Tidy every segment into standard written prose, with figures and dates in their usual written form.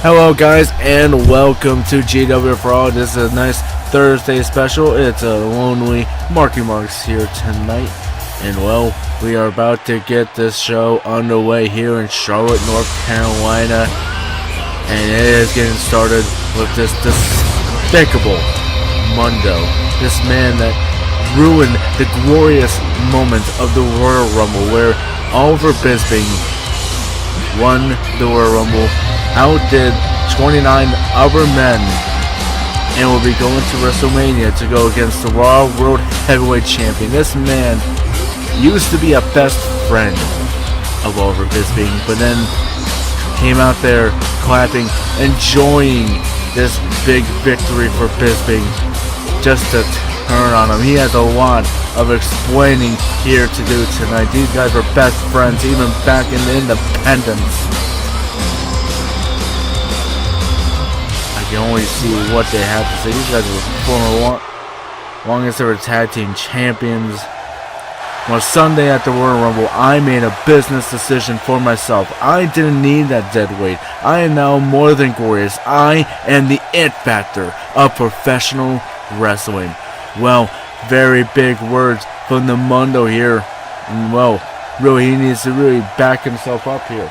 Hello guys and welcome to GW for All. This is a nice Thursday special. It's a lonely Marky Marks here tonight. And well, we are about to get this show underway here in Charlotte, North Carolina. And it is getting started with this despicable Mundo. This man that ruined the glorious moments of the Royal Rumble where Oliver Bisping won the Royal Rumble, outdid 29 other men, and will be going to WrestleMania to go against the Raw World Heavyweight Champion. This man used to be a best friend of Oliver Bisping, but then came out there clapping, enjoying this big victory for Bisping, just to turn on him. He has a lot of explaining here to do tonight. These guys were best friends even back in the independence. I can only see what they have to say. These guys were former longest ever tag team champions. On Sunday at the Royal Rumble, I made a business decision for myself. I didn't need that dead weight. I am now more than glorious. I am the it factor of professional wrestling. Well, very big words from the Mundo here. And well, really, he needs to really back himself up here.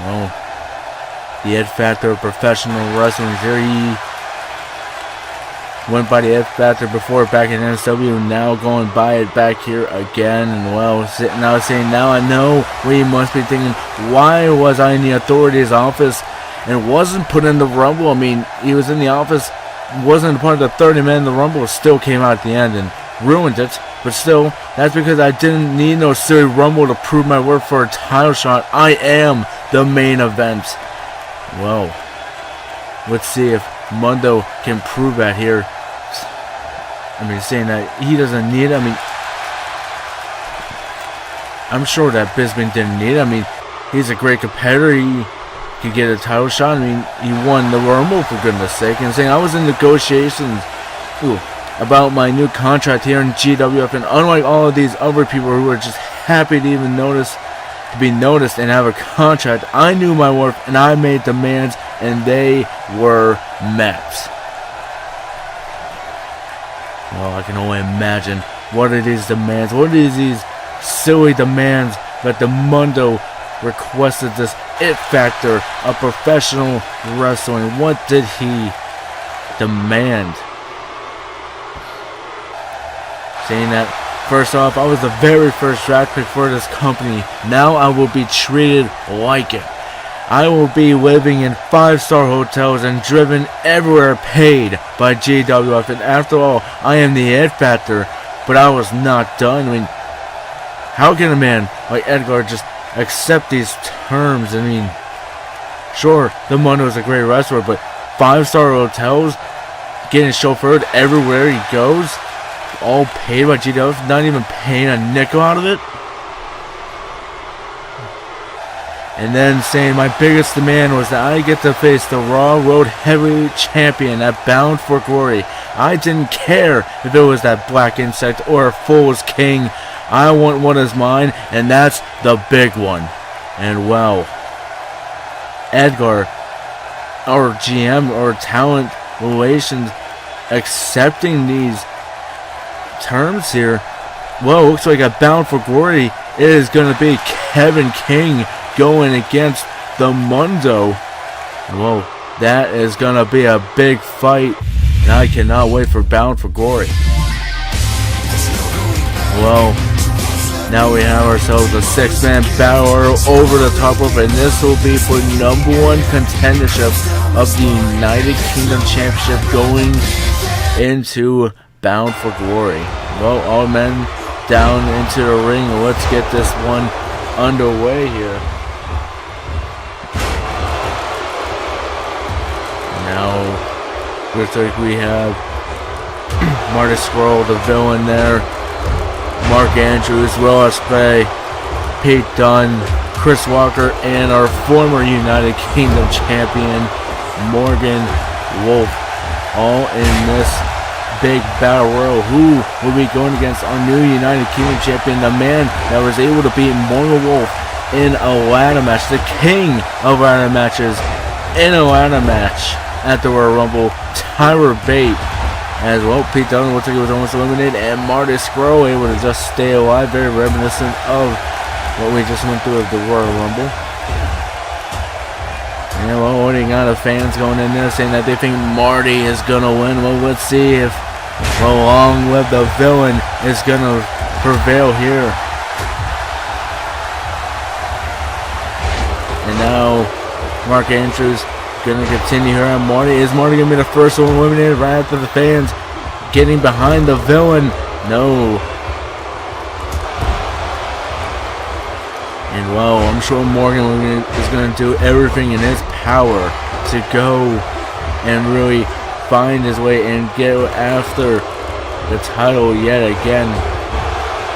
Well, the it factor of professional wrestling here. He went by the it factor before back in NSW, now going by it back here again. And well, now saying, now I know what he must be thinking. Why was I in the authorities' office and wasn't put in the Rumble? I mean, he was in the office, wasn't part of the 30 men in the Rumble, still came out at the end and ruined it. But still, that's because I didn't need no silly Rumble to prove my worth for a title shot. I am the main event. Well, let's see if Mundo can prove that here. I mean, saying that he doesn't need it. I mean, I'm sure that Bisping didn't need it. I mean, he's a great competitor. He could get a title shot. I mean, he won the Rumble, for goodness sake. And saying I was in negotiations about my new contract here in GWF, and unlike all of these other people who were just happy to even be noticed and have a contract, I knew my worth and I made demands, and they were met. Well, I can only imagine what it is demands. What is these silly demands that the Mundo requested this it factor of professional wrestling? What did he demand? Saying that, first off, I was the very first draft pick for this company. Now I will be treated like it. I will be living in 5-star hotels and driven everywhere paid by GWF. And after all, I am the it factor. But I was not done. I mean, how can a man like Edgar just accept these terms? I mean, sure, the Mundo is a great wrestler, but 5-star hotels, getting chauffeured everywhere he goes, all paid by GWF, not even paying a nickel out of it. And then saying my biggest demand was that I get to face the Raw World Heavyweight Champion at Bound for Glory. I didn't care if it was that black insect or a Fool's King. I want what is mine, and that's the big one. And well, Edgar, our GM, or talent relations, accepting these terms here. Well, looks like at Bound for Glory it is going to be Kevin King going against the Mundo. Whoa, that is going to be a big fight, and I cannot wait for Bound for Glory. Well, now we have ourselves a 6-man battle over the top rope, and this will be for #1 contendership of the United Kingdom Championship going into Bound for Glory. Well, all men down into the ring. Let's get this one underway here. Now, looks like we have Marty Scurll, the villain there, Mark Andrews, Will Ospreay, Pete Dunne, Chris Walker, and our former United Kingdom champion, Morgan Wolf, all in this big battle royal. Who will be going against our new United Kingdom champion, the man that was able to beat Morgan Wolf in a ladder match, the king of ladder matches in a ladder match at the Royal Rumble, Tyler Bate. As well, Pete Dunne looks like he was almost eliminated, and Marty Scurll able to just stay alive, very reminiscent of what we just went through with the Royal Rumble. And well, already got the fans going in there saying that they think Marty is gonna win. Well, let's see if Long Live the Villain is gonna prevail here. And now Mark Andrews gonna continue here on Marty. Is Marty gonna be the first one eliminated right after the fans getting behind the villain? No. And well, I'm sure Morgan is going to do everything in his power to go and really find his way and get after the title yet again.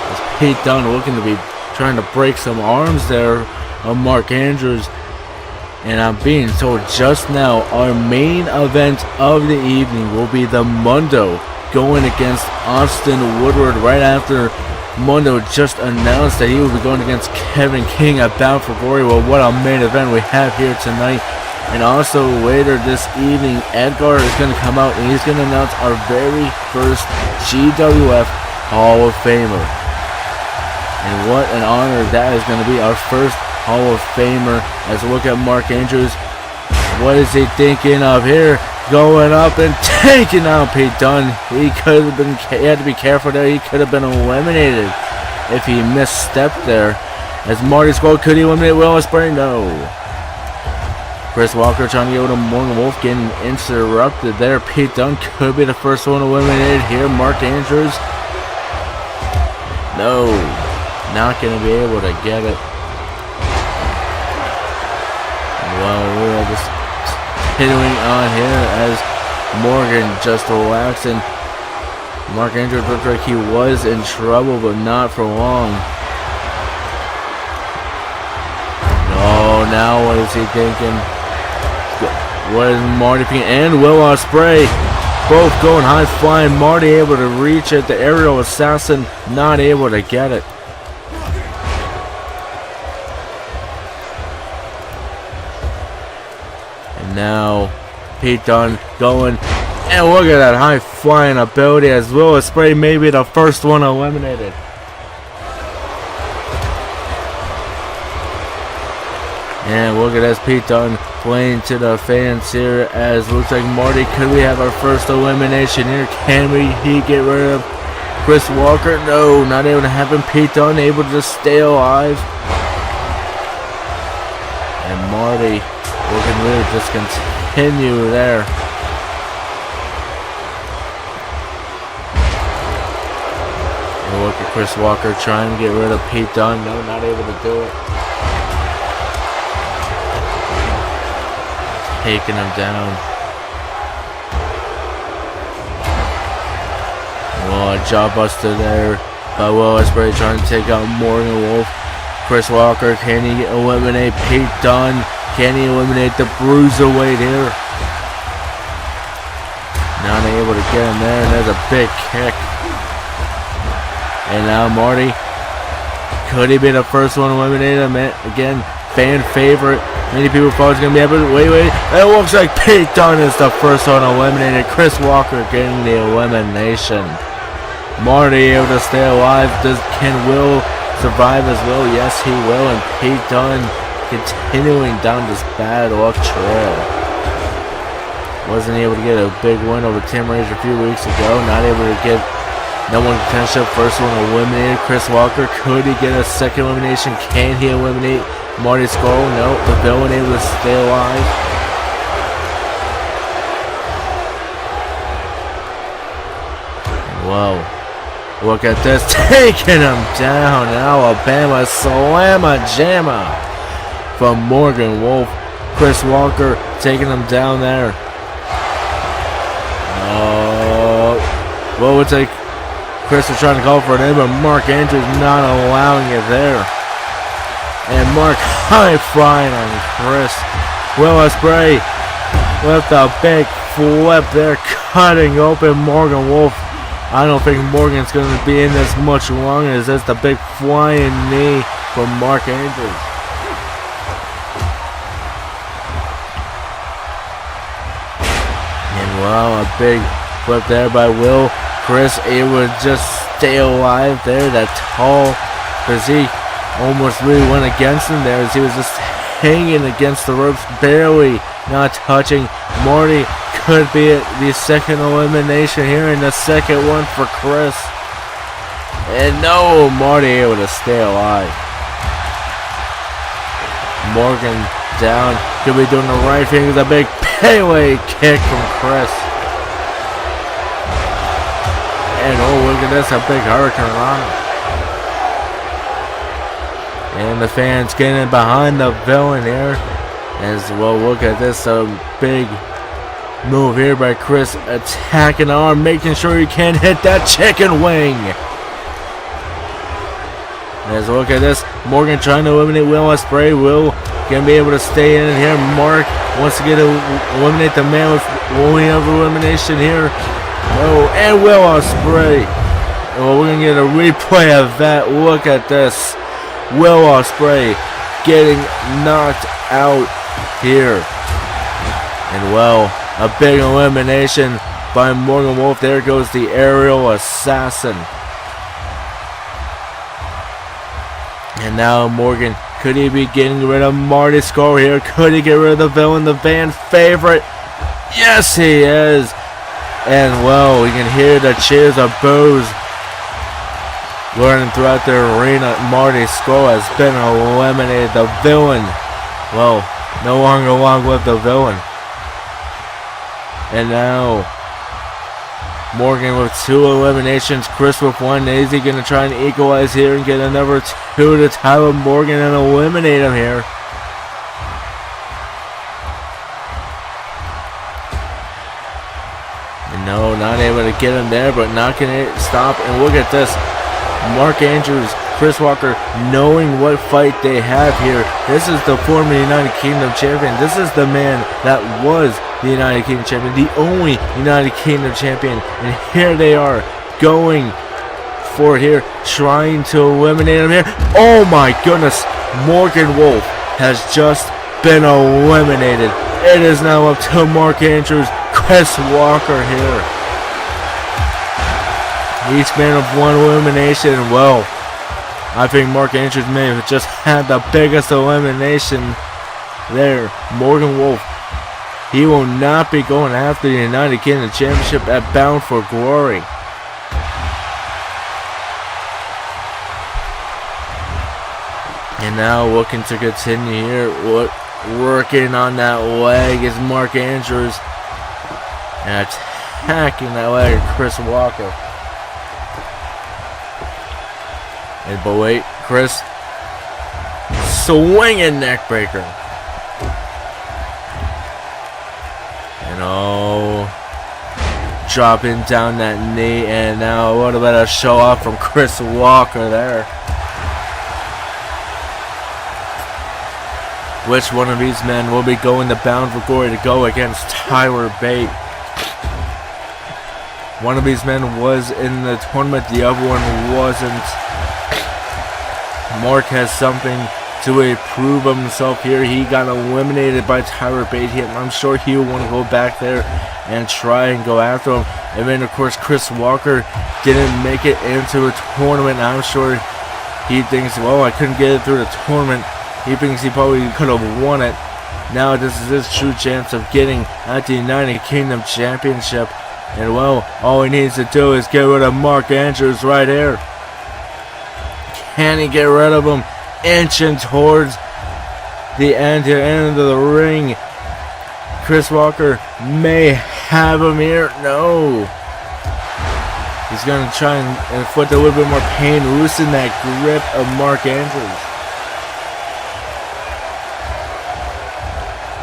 As Pete Dunne looking to be trying to break some arms there of Mark Andrews. And I'm being told just now our main event of the evening will be the Mundo going against Austin Woodward right after Mundo just announced that he will be going against Kevin King at Bound for Glory. Well, what a main event we have here tonight. And also later this evening, Edgar is going to come out and he's going to announce our very first GWF Hall of Famer. And what an honor that is going to be, our first Hall of Famer. As we look at Mark Andrews, what is he thinking of here? Going up and taking out Pete Dunne. He had to be careful there. He could have been eliminated if he misstepped there. As Marty Scurll, could he eliminate Will Ospreay? No. Chris Walker trying to get with Morgan Wolf, getting interrupted there. Pete Dunne could be the first one eliminated here. Mark Andrews. No. Not going to be able to get it. Well, we're just continuing on here as Morgan just relaxing. Mark Andrews looked like he was in trouble, but not for long. No, now what is he thinking? What is Marty thinking? And Will Ospreay both going high flying. Marty able to reach it. The aerial assassin not able to get it. Now, Pete Dunne going, and look at that high flying ability as Will Ospreay may be the first one eliminated. And look at this, Pete Dunne playing to the fans here as looks like Marty, could we have our first elimination here? Can he get rid of Chris Walker? No, not able to happen. Pete Dunne able to just stay alive. And Marty looking really just continue there. And look at Chris Walker trying to get rid of Pete Dunne. No, not able to do it. Taking him down. Well, a jawbuster there by Will Ospreay trying to take out Morgan Wolf. Chris Walker, can he eliminate Pete Dunne? Can he eliminate the Bruiserweight here? Not able to get him there, and there's a big kick. And now Marty, could he be the first one eliminated? Again, fan favorite. Many people thought it was going to be able to, wait. It looks like Pete Dunne is the first one eliminated. Chris Walker getting the elimination. Marty able to stay alive. Can Will survive as well? Yes, he will. And Pete Dunne continuing down this bad luck trail. Wasn't able to get a big win over Tim Razor a few weeks ago. Not able to get number one contention. First one eliminated. Chris Walker. Could he get a second elimination? Can he eliminate Marty Scurll? No. The villain able to stay alive. Whoa. Look at this. Taking him down. Alabama Slamma Jamma from Morgan Wolf. Chris Walker taking him down there. Well, it's like Chris is trying to call for it in, but Mark Andrews not allowing it there. And Mark high flying on Chris. Will Ospreay with a big flip there, cutting open Morgan Wolf. I don't think Morgan's going to be in this much longer, as that's the big flying knee from Mark Andrews. And wow, a big flip there by Will. Chris able to just stay alive there. That tall physique almost really went against him there, as he was just hanging against the ropes, barely not touching. Marty could be the second elimination here, and the second one for Chris. And no, Marty able to stay alive. Morgan down, could be doing the right thing with a big Pele kick from Chris. And oh, look at this, a big Hurricane Rana. And the fans getting behind the villain here as well. Look at this, a big move here by Chris, attacking the arm, making sure he can't hit that chicken wing. As look at this, Morgan trying to eliminate Will Ospreay. Will gonna be able to stay in here. Mark wants to eliminate the man with only of elimination here. Oh, and Will Ospreay. Well, we're gonna get a replay of that. Look at this. Will Ospreay getting knocked out here. And well, a big elimination by Morgan Wolf. There goes the aerial assassin. And now Morgan, could he be getting rid of Marty Scurll here? Could he get rid of the villain, the fan favorite? Yes, he is. And well, we can hear the cheers of boos running throughout the arena. Marty Scurll has been eliminated. The villain, well, no longer along with the villain. And now Morgan with 2 eliminations, Chris with 1. Is he going to try and equalize here and get another 2 to Tyler Morgan and eliminate him here? And no, not able to get him there, but not going to stop. And look at this. Mark Andrews, Chris Walker, knowing what fight they have here. This is the former United Kingdom champion. This is the man that was the United Kingdom champion, the only United Kingdom champion. And here they are going for it here, trying to eliminate him here. Oh my goodness, Morgan Wolf has just been eliminated. It is now up to Mark Andrews, Chris Walker here. Each man of 1 elimination. Well, I think Mark Andrews may have just had the biggest elimination there. Morgan Wolf, he will not be going after the United Kingdom Championship at Bound for Glory. And now looking to continue here, working on that leg is Mark Andrews, and attacking that leg of Chris Walker. And but wait, Chris swinging neckbreaker. And oh, dropping down that knee. And now what about a show off from Chris Walker there? Which one of these men will be going to Bound for Glory to go against Tyler Bate? One of these men was in the tournament, the other one wasn't. Mark has something to prove himself here. He got eliminated by Tyler Bate. I'm sure he will want to go back there and try and go after him. And then, of course, Chris Walker didn't make it into a tournament. I'm sure he thinks, well, I couldn't get it through the tournament. He thinks he probably could have won it. Now this is his true chance of getting at the United Kingdom Championship. And, well, all he needs to do is get rid of Mark Andrews right here. Can he get rid of him? Inching towards the end of the ring. Chris Walker may have him here. No. He's going to try and inflict a little bit more pain, loosen that grip of Mark Andrews.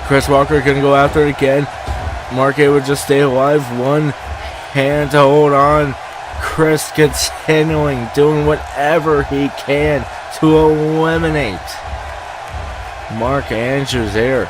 Chris Walker going to go after it again. Mark able to just stay alive. One hand to hold on. Chris continuing, doing whatever he can to eliminate Mark Andrews here.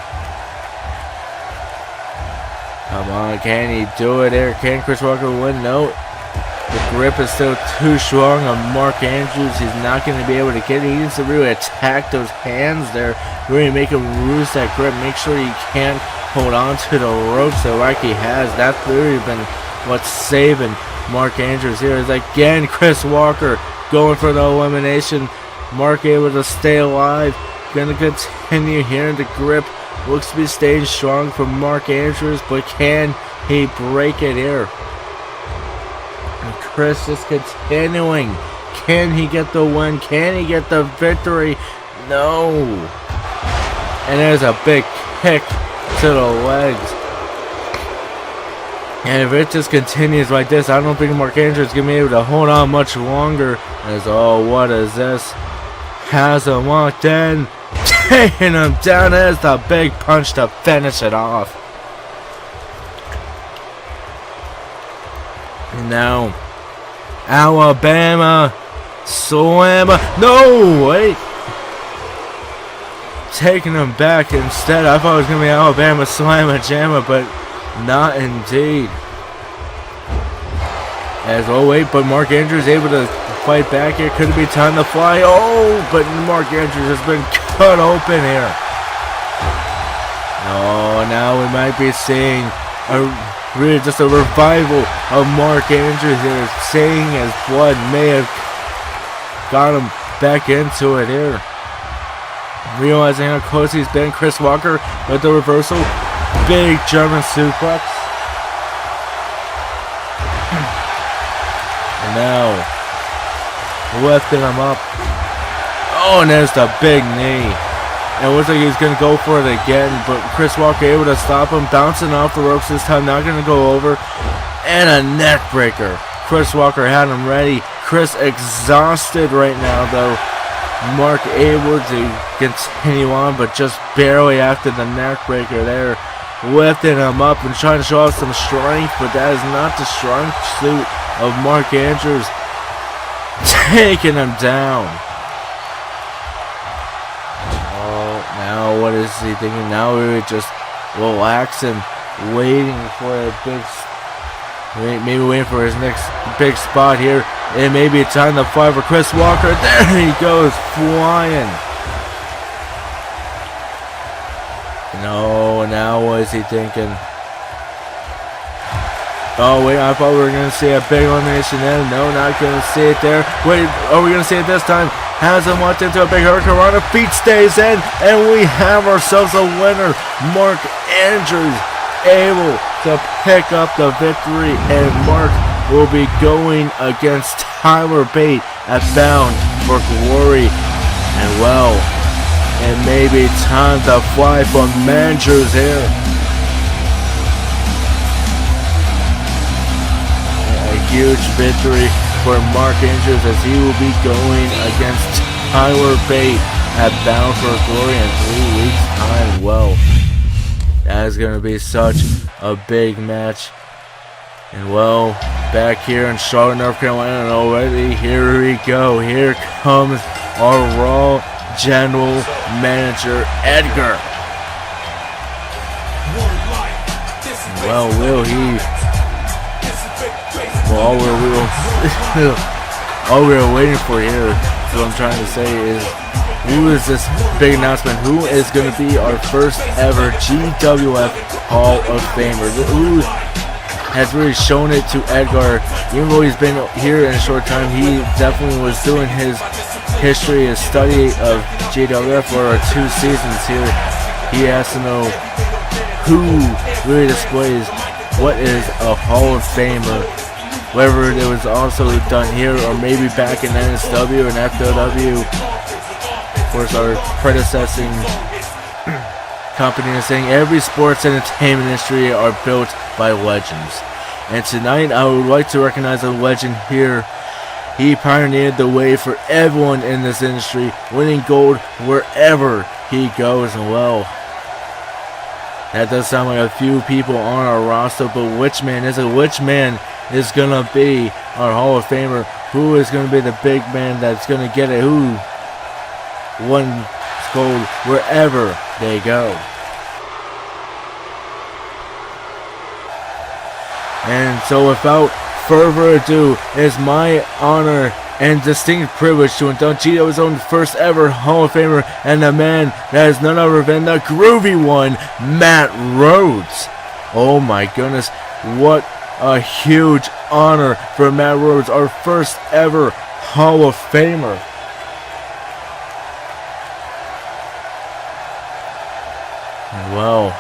Come on, can he do it there? Can Chris Walker win? No. The grip is still too strong on Mark Andrews. He's not going to be able to get it. He needs to really attack those hands there. Really make him lose that grip. Make sure he can't hold on to the ropes like he has. That's really been what's saving Mark Andrews here. Is again Chris Walker going for the elimination. Mark able to stay alive. Gonna continue here in the grip. Looks to be staying strong for Mark Andrews, but can he break it here? And Chris just continuing. Can he get the win? Can he get the victory? No. And there's a big kick to the legs. And if it just continues like this, I don't think Mark Andrews is going to be able to hold on much longer. As, oh, what is this? Has him walked in. Taking him down. There's the big punch to finish it off. And now, Alabama Slammer. No, wait. Taking him back instead. I thought it was going to be Alabama Slammer Jammer, but not indeed. As, oh wait, but Mark Andrews able to fight back here. Could it be time to fly? Oh, but Mark Andrews has been cut open here. Oh, now we might be seeing really just a revival of Mark Andrews here. Saying his blood may have got him back into it here. Realizing how close he's been, Chris Walker with the reversal. Big German suplex. And now, lifting him up. Oh, and there's the big knee. And it looks like he's going to go for it again, but Chris Walker able to stop him. Bouncing off the ropes this time, not going to go over. And a neck breaker. Chris Walker had him ready. Chris exhausted right now, though. Mark able to continue on, but just barely after the neck breaker there. Lifting him up and trying to show off some strength, but that is not the strong suit of Mark Andrews. Taking him down. Oh, now what is he thinking? Now we're just relaxing, waiting for a big, maybe waiting for his next big spot here. It may be time to fly for Chris Walker. There he goes, flying. No, now what is he thinking? Oh, wait, I thought we were going to see a big elimination there. No, not going to see it there. Wait, are we going to see it this time? Has him walked into a big hurricane. Feet stays in, and we have ourselves a winner. Mark Andrews able to pick up the victory, and Mark will be going against Tyler Bate at Bound for Glory. And well, it may be time to fly for Andrews here. A huge victory for Mark Andrews as he will be going against Tyler Bate at Bound for Glory in 3 weeks' time. Well, that is going to be such a big match. And well, back here in Charlotte, North Carolina already, here we go. Here comes our Raw General Manager, Edgar. Well, will he? Well, all we're waiting for here, what I'm trying to say is, who is this big announcement? Who is going to be our first ever GWF Hall of Famer? Who has really shown it to Edgar? Even though he's been here in a short time, he definitely was doing his history, his study of GWF for 2 seasons here. He has to know who really displays what is a Hall of Famer, whether it was also done here or maybe back in NSW and FLW. Of course, our predecessing company is saying every sports entertainment industry are built by legends. And tonight I would like to recognize a legend here. He pioneered the way for everyone in this industry, winning gold wherever he goes. And well, that does sound like a few people on our roster, but which man is it? Which man is going to be our Hall of Famer? Who is going to be the big man that's going to get it? Who won gold wherever they go? And so without further ado, it's my honor and distinct privilege to induct GW's own first ever Hall of Famer, and the man that is none other than the groovy one, Matt Rhodes. Oh my goodness, what a huge honor for Matt Rhodes, our first ever Hall of Famer. Well,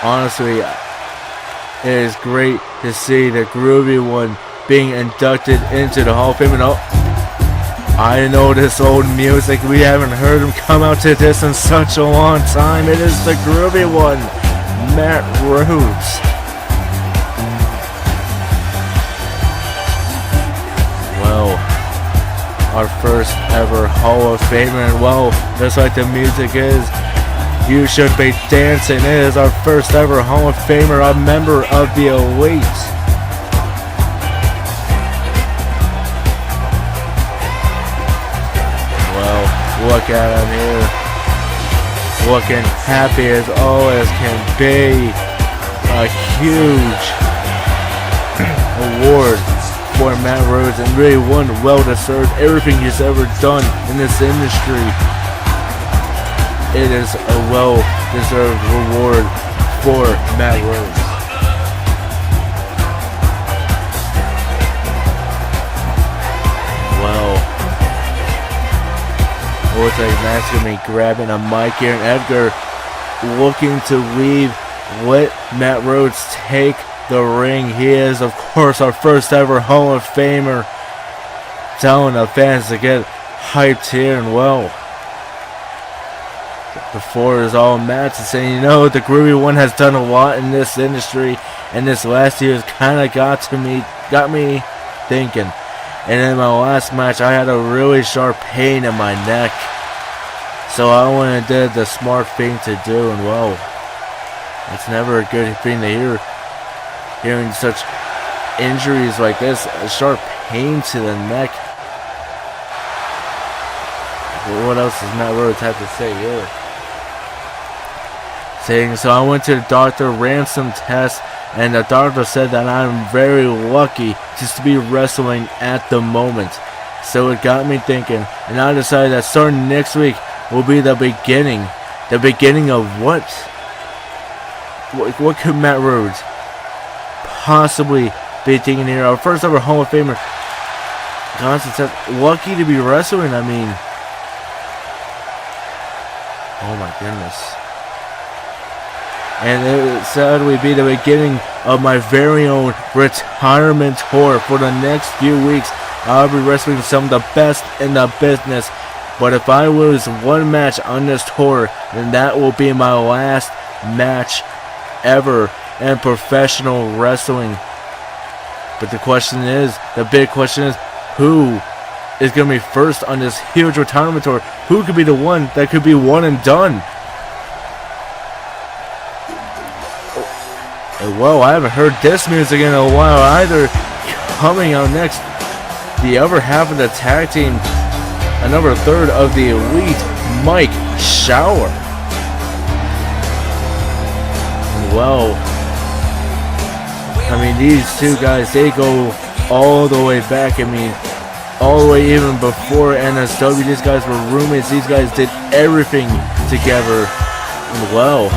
honestly, it is great to see the groovy one being inducted into the Hall of Fame. And oh, I know this old music. We haven't heard him come out to this in such a long time. It is the groovy one, Matt Rhodes. Well, our first ever Hall of Famer, and well, just like the music is, you should be dancing. It is our first ever Hall of Famer, a member of the Elite. Well, look at him here. Looking happy as all as can be. A huge award for Matt Rhodes, and really one well-deserved. Everything he's ever done in this industry, it is a well-deserved reward for Matt Rhodes. Well, it looks like Matt's going to be grabbing a mic here, and Edgar looking to leave, let Matt Rhodes take the ring. He is, of course, our first ever Hall of Famer, telling the fans to get hyped here. And well, before is all Matt's and saying, you know, the groovy one has done a lot in this industry, and this last year has kind of got me thinking. And in my last match, I had a really sharp pain in my neck, so I went and did the smart thing to do. And well, it's never a good thing to hear, hearing such injuries like this, a sharp pain to the neck. Well, what else does Matt Rhodes have to say here? Saying, so I went to the doctor, ran some tests, and the doctor said that I'm very lucky just to be wrestling at the moment. So it got me thinking, and I decided that starting next week will be the beginning. The beginning of what? What could Matt Rhodes possibly be thinking here? Our first ever Hall of Famer. Constant says, lucky to be wrestling, I mean. Oh my goodness. And it said would be the beginning of my very own retirement tour. For the next few weeks, I'll be wrestling some of the best in the business. But if I lose one match on this tour, then that will be my last match ever in professional wrestling. But the question is, the big question is, who is going to be first on this huge retirement tour? Who could be the one that could be one and done? Whoa, I haven't heard this music in a while either. Coming out next, the other half of the tag team, another third of the Elite, Mike Shower. Well, I mean, these two guys, they go all the way back. I mean, all the way even before NSW. These guys were roommates. These guys did everything together. And well,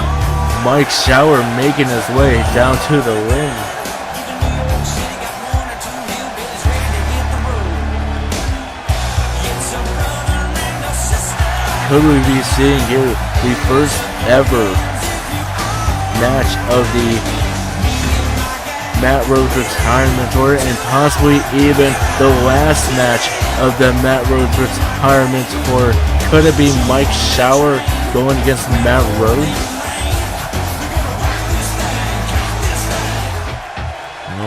Mike Shower making his way down to the ring. Could we be seeing here the first ever match of the Matt Rhodes retirement tour, and possibly even the last match of the Matt Rhodes retirement tour? Could it be Mike Shower going against Matt Rhodes?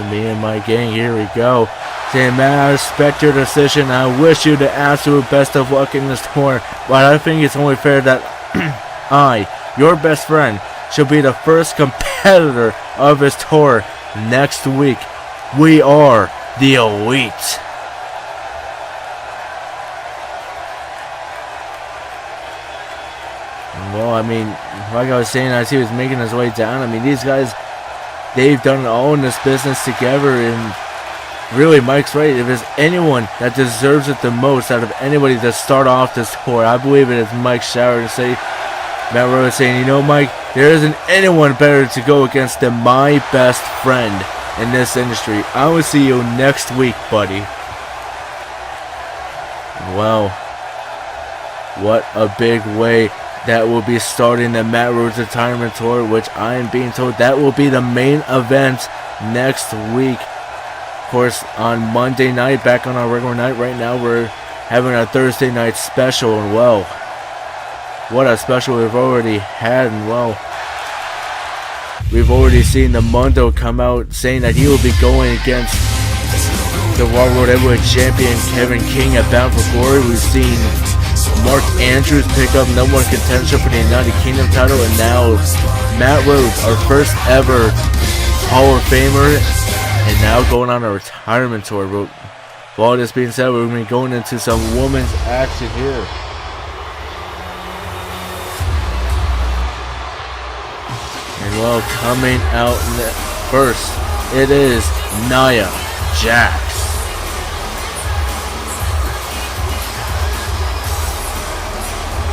Me and my gang, here we go. Saying, Matt, I respect your decision. I wish you the absolute best of luck in this tour, but I think it's only fair that I, your best friend, should be the first competitor of this tour next week. We are the Elite. Well, I mean, like I was saying, as he was making his way down, I mean, these guys, they've done it all in this business together, and really, Mike's right. If there's anyone that deserves it the most out of anybody to start off this tour, I believe it is Mike Shower to say, Matt Rose saying, you know, Mike, there isn't anyone better to go against than my best friend in this industry. I will see you next week, buddy. Well, what a big way that will be starting the Matt Rose Retirement Tour, which I am being told that will be the main event next week. Of course, on Monday night, back on our regular night. Right now, we're having a Thursday night special, and well, what a special we've already had, and well, we've already seen the Mundo come out saying that he will be going against the Raw World Heavyweight Champion Kevin King at Bound for Glory. We've seen Mark Andrews pick up #1 contendership for the United Kingdom title, and now Matt Rose, our first ever Hall of Famer, and now going on a retirement tour. But with all this being said, we're going to be going into some women's action here. And well, coming out first, it is Nia Jax.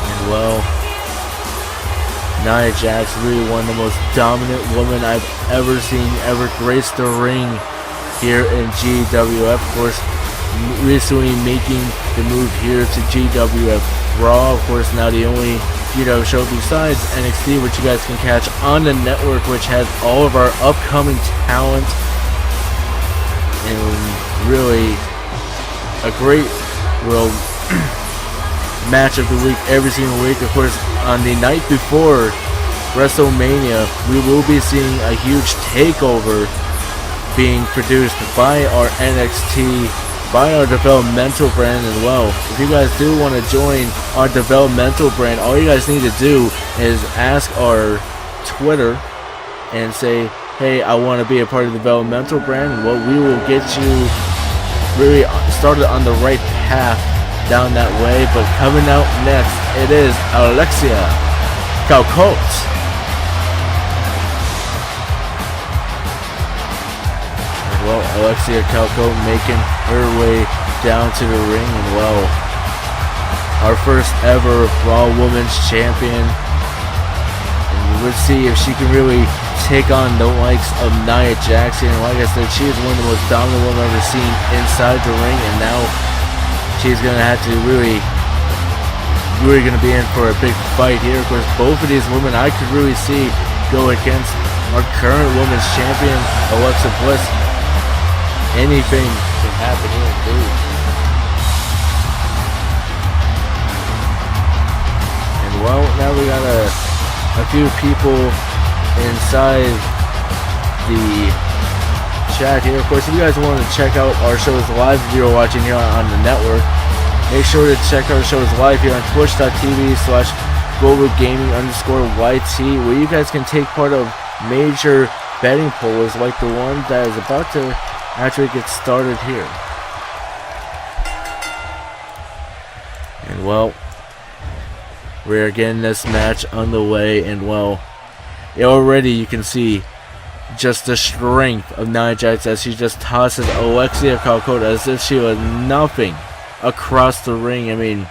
And well, Nia Jax, really one of the most dominant women I've ever seen, ever graced the ring here in GWF. Of course, recently making the move here to GWF Raw. Of course, now the only GWF show besides NXT, which you guys can catch on the network, which has all of our upcoming talent, and really a great, well, match of the week every single week. Of course, on the night before WrestleMania, we will be seeing a huge takeover being produced by our NXT, by our developmental brand. And well, if you guys do want to join our developmental brand, all you guys need to do is ask our Twitter and say, hey, I want to be a part of the developmental brand. Well, we will get you really started on the right path down that way. But coming out next, it is Alexia Calcote. Well, Alexia Calcote making her way down to the ring, and well, our first ever Raw Women's Champion. And let's see if she can really take on the likes of Nia Jax. And like I said, she is one of the most dominant women I've ever seen inside the ring, and now she's gonna have to really gonna be in for a big fight here. Of course, both of these women I could really see go against our current Women's Champion, Alexa Bliss. Anything can happen here, dude. And well, now we got a few people inside the chat here. Of course, if you guys want to check out our shows live, if you're watching here on the network, make sure to check our shows live here on twitch.tv/globalgaming_YT, where you guys can take part of major betting polls like the one that is about to actually get started here. And well, we're getting this match underway, and well, already you can see just the strength of Nia Jax as she just tosses Alexia Calcote as if she was nothing across the ring. I mean,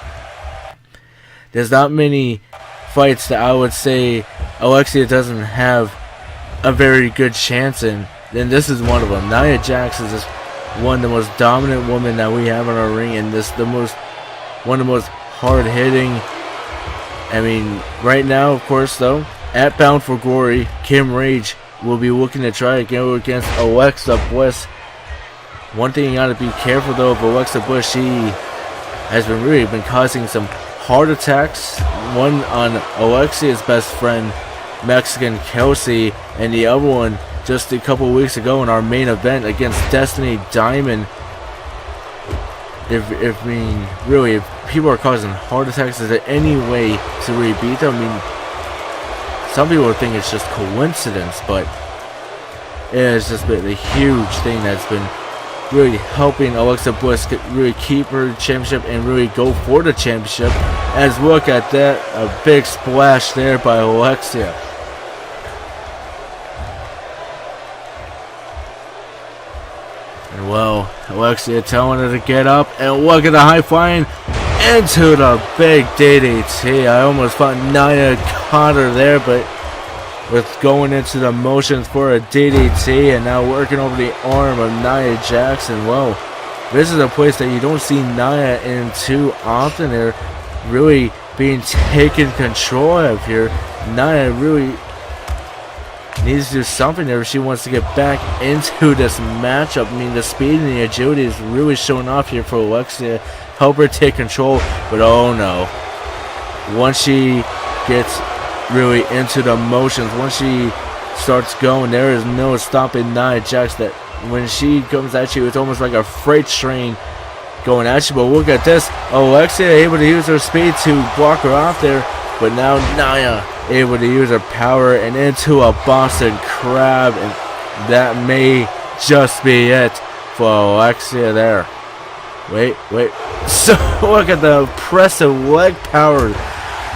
there's not many fights that I would say Alexia doesn't have a very good chance in. Then this is one of them. Nia Jax is just one of the most dominant women that we have in our ring, and this one of the most hard hitting. I mean, right now, of course, though, at Bound for Glory, Kim Rage will be looking to try to go against Alexa Bliss. One thing you gotta be careful though of Alexa Bliss, she has been causing some heart attacks. One on Alexia's best friend, Mexican Kelsey, and the other one just a couple weeks ago in our main event against Destiny Diamond. If people are causing heart attacks, is there any way to really beat them? I mean, some people would think it's just coincidence, but it has just been a huge thing that's been really helping Alexa Bliss really keep her championship and really go for the championship. As look at that, a big splash there by Alexia. And well, Alexia telling her to get up, and look at the high flying into the big DDT. I almost thought Nia caught her there, but with going into the motions for a DDT and now working over the arm of Nia Jackson. Well, this is a place that you don't see Nia in too often. They're really being taken control of here. Nia really needs to do something there if she wants to get back into this matchup. I mean, the speed and the agility is really showing off here for Alexia. Help her take control, but oh no. Once she gets really into the motions, once she starts going, there is no stopping Nia Jax. That when she comes at you, it's almost like a freight train going at you. But look at this, Alexia able to use her speed to block her off there, but now Nia able to use her power and into a Boston Crab, and that may just be it for Alexia there. Wait, so look at the impressive leg power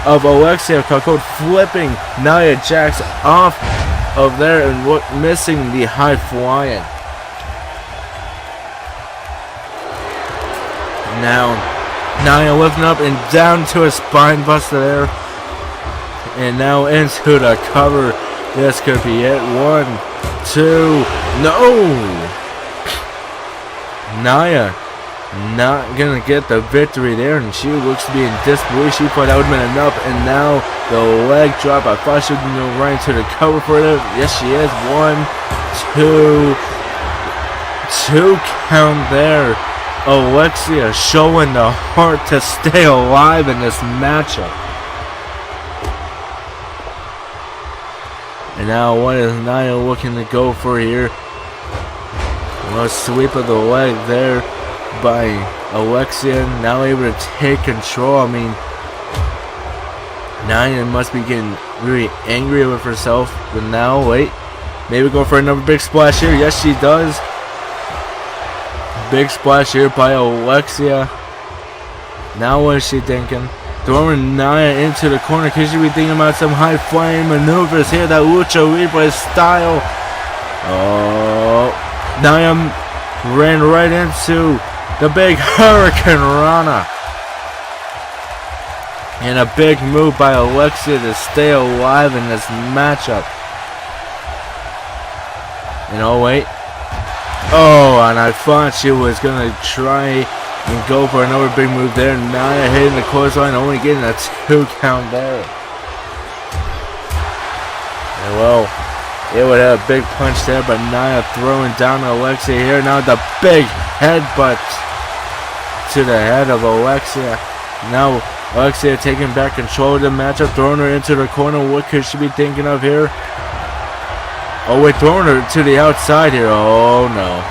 of Alexia Kakot, flipping Nia Jax off of there and missing the high flying. Now Nia lifting up and down to a spine buster there, and now into the cover. This could be it. 1, 2, no! Nia not gonna get the victory there, and she looks to be in disbelief. She thought that would have been enough, and now the leg drop. I thought she would go right into the cover for it. Yes, she is. 1, 2 count there. Alexia showing the heart to stay alive in this matchup. And now what is Nia looking to go for here? Well, a sweep of the leg there by Alexia, now able to take control. I mean, Nia must be getting really angry with herself, but now, wait, maybe go for another big splash here. Yes, she does. Big splash here by Alexia. Now what is she thinking? Throwing Nia into the corner. Could she be thinking about some high flying maneuvers here, that Lucha Libre style? Oh, Nia ran right into the big Hurricane Rana. And a big move by Alexia to stay alive in this matchup. And oh wait. Oh, and I thought she was going to try and go for another big move there. Nia hitting the clothesline, only getting a 2 count there. And well, it would have a big punch there, but Nia throwing down Alexia here. Now the big headbutt to the head of Alexia. Now Alexia taking back control of the matchup, throwing her into the corner. What could she be thinking of here? Oh, we're throwing her to the outside here. Oh no.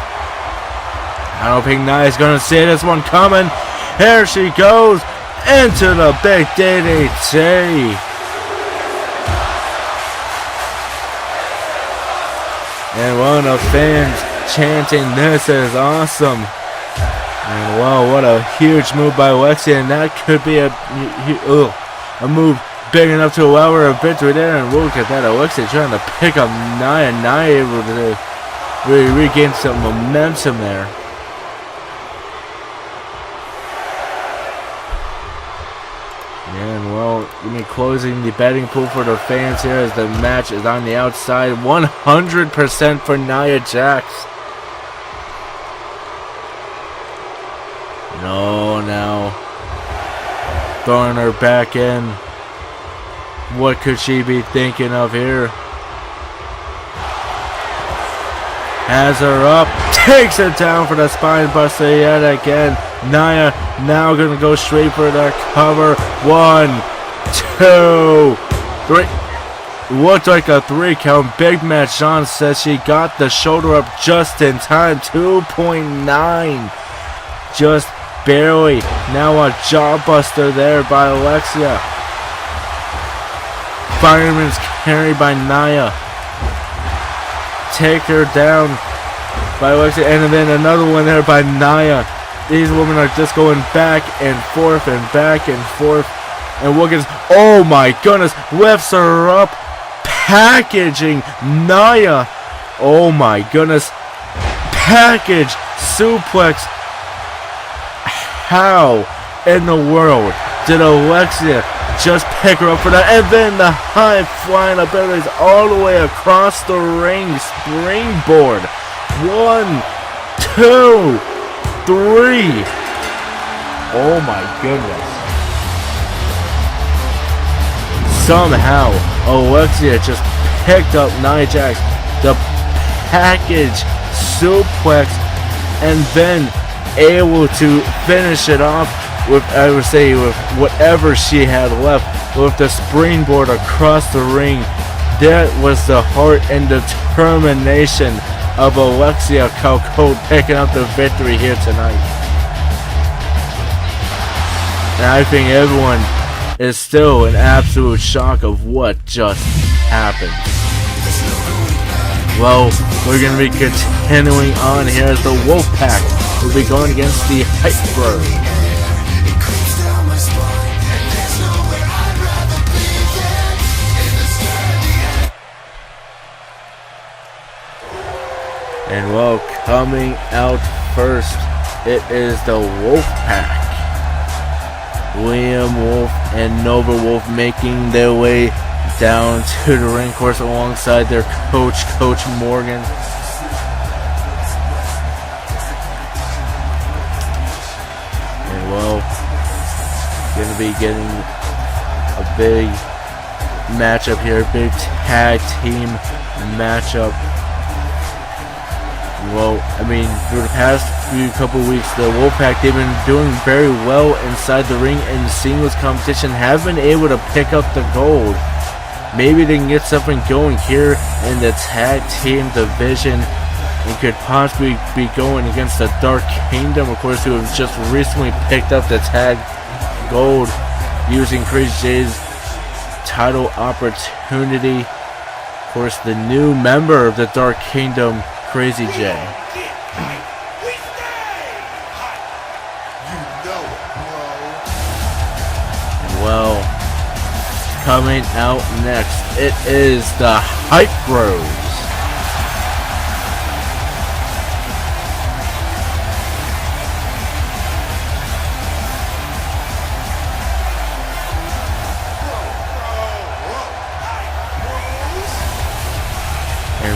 I don't think Nia's gonna see this one coming. Here she goes into the big DDT. And one of the fans chanting, "This is awesome." And wow, what a huge move by Alexia, and that could be a move big enough to allow her a victory there. And look at that, Alexia trying to pick up Nia. Nia able to really regain some momentum there. And well, closing the betting pool for the fans here as the match is on the outside. 100% for Nia Jax. No, now throwing her back in. What could she be thinking of here? Has her up, takes her down for the spine buster yet again. Nia now gonna go straight for the cover. 1, 2, 3. Looked like a 3 count. Big Matt John says she got the shoulder up just in time. 2.9. Just barely. Now a jawbuster there by Alexia. Fireman's carry by Nia. Take her down by Alexia, and then another one there by Nia. These women are just going back and forth and back and forth. And Wiggins, oh my goodness, lifts her up, packaging Nia. Oh my goodness, package suplex. How in the world did Alexia just pick her up for that? And then the high flying abilities all the way across the ring. Springboard. 1, 2, 3. Oh my goodness. Somehow Alexia just picked up Nia Jax, the package suplex, and then able to finish it off with, I would say, with whatever she had left, with the springboard across the ring. That was the heart and determination of Alexia Calcode picking up the victory here tonight. And I think everyone is still in absolute shock of what just happened. Well, we're going to be continuing on here as the Wolfpack will be going against the Hype Bros. And well, coming out first, it is the Wolfpack. William Wolf and Nova Wolf making their way down to the ring course alongside their coach, Coach Morgan. And well, going to be getting a big matchup here, big tag team matchup. Well, I mean, through the past couple weeks, the Wolfpack, they've been doing very well inside the ring in singles competition, have been able to pick up the gold. Maybe they can get something going here in the tag team division and could possibly be going against the Dark Kingdom, of course, who have just recently picked up the tag gold using Crazy J's title opportunity. Of course, the new member of the Dark Kingdom, Crazy J. Well, coming out next, it is the Hype Bros.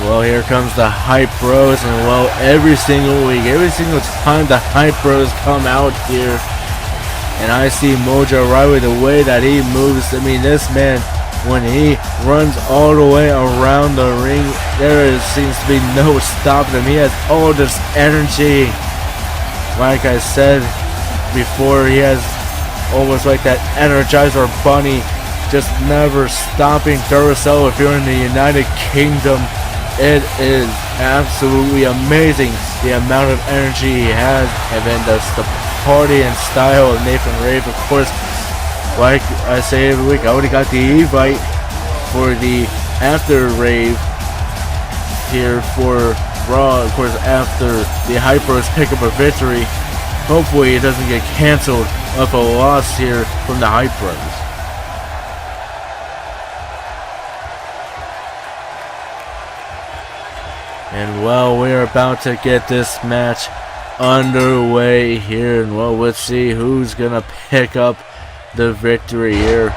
Well, here comes the Hype Bros, and well, every single week, every single time the Hype Bros come out here, and I see Mojo Rawley, the way that he moves, I mean, this man, when he runs all the way around the ring, seems to be no stopping him. He has all this energy. Like I said before, he has almost like that Energizer Bunny, just never stopping Duracell if you're in the United Kingdom. It is absolutely amazing the amount of energy he has, and then the party and style of Nathan Rave. Of course, like I say every week, I already got the invite for the after rave here for Raw. Of course, after the Hype Bros pick up a victory, hopefully it doesn't get canceled with a loss here from the Hype Bros. And well, we're about to get this match underway here, and well, let's see who's gonna pick up the victory here.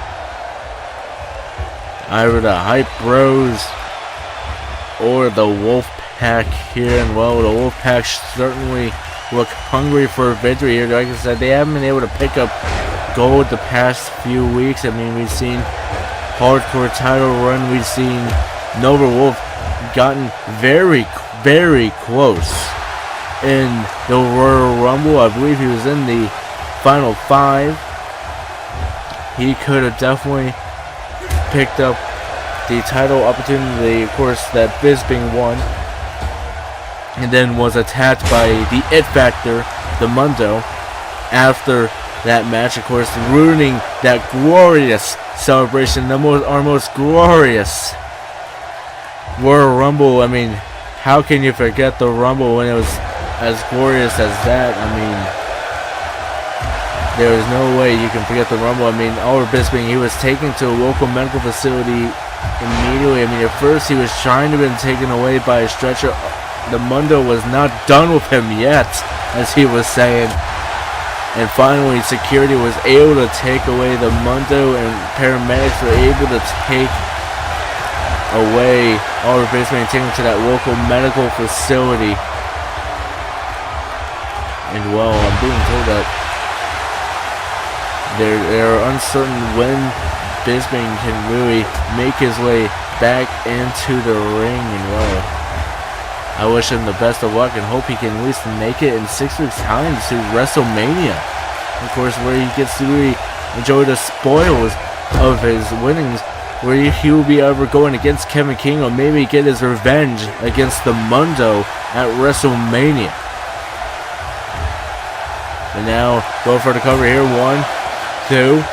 Either the Hype Bros or the Wolfpack here, and well, the Wolfpack certainly look hungry for a victory here. Like I said, they haven't been able to pick up gold the past few weeks. I mean, we've seen Hardcore title run, we've seen Nova Wolf gotten very, very close in the Royal Rumble. I believe he was in the final 5. He could have definitely picked up the title opportunity, of course, that Bisping won, and then was attacked by the It Factor, the Mundo, after that match, of course, ruining that glorious celebration, our most glorious Royal Rumble. I mean, how can you forget the Rumble when it was as glorious as that? I mean, there is no way you can forget the Rumble. I mean, Oliver Bisping, he was taken to a local medical facility immediately. I mean, at first he was trying to be taken away by a stretcher the Mundo was not done with him yet, as he was saying. And finally, security was able to take away the Mundo, and paramedics were able to take away Oliver Baseman and take him to that local medical facility. And well, I'm being told that they're uncertain when Bisping can really make his way back into the ring. And well, I wish him the best of luck and hope he can at least make it in 6 weeks' time to WrestleMania. Of course, where he gets to really enjoy the spoils of his winnings, where he will be ever going against Kevin King or maybe get his revenge against the Mundo at WrestleMania. And now, go for the cover here. 1, 2.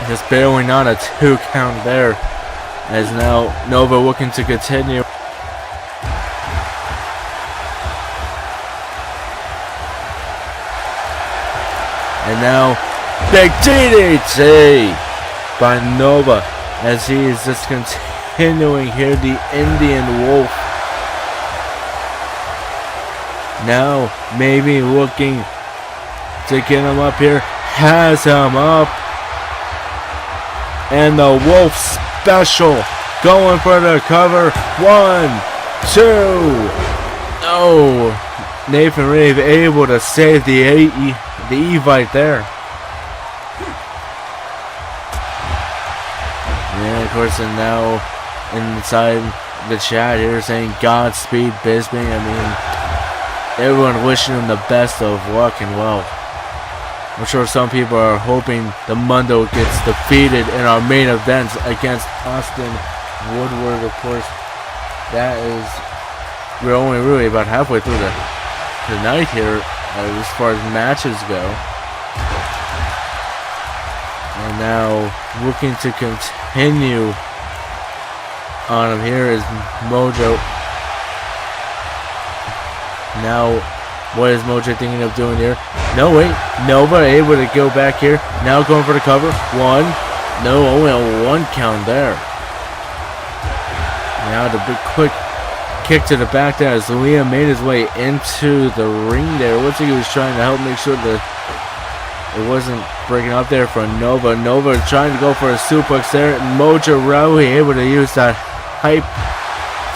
Just barely not a 2 count there. As now, Nova looking to continue. And now, big DDT by Nova as he is just continuing here, the Indian Wolf. Now, maybe looking to get him up here. Has him up. And the Wolf special going for the cover. 1, 2. Oh, Nathan Rave able to save the Evite there. And of course, and now inside the chat here saying Godspeed Bisping. I mean, everyone wishing him the best of luck and well. I'm sure some people are hoping the Mundo gets defeated in our main events against Austin Woodward. Of course, that is, we're only really about halfway through the night here as far as matches go. And now looking to continue on him here is Mojo. Now, what is Mojo thinking of doing here? No, wait. Nova able to go back here. Now going for the cover. 1. No, only a 1 count there. Now the big quick kick to the back there as Liam made his way into the ring there. Looks like he was trying to help make sure that it wasn't breaking up there for Nova. Nova trying to go for a suplex there. Mojo Rawley able to use that hype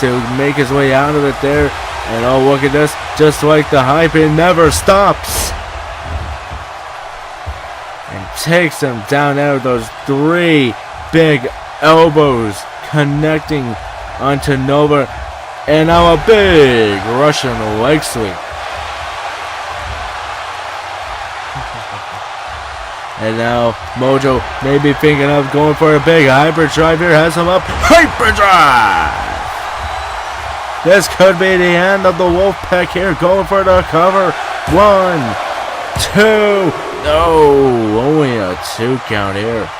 to make his way out of it there. And oh, look at this. Just like the hype, it never stops. And takes him down there with those 3 big elbows connecting onto Nova. And now a big Russian leg sweep. And now Mojo may be thinking of going for a big hyperdrive here. Has him up. Hyperdrive! This could be the end of the Wolfpack here. Going for the cover. 1, 2. No, only a 2 count here.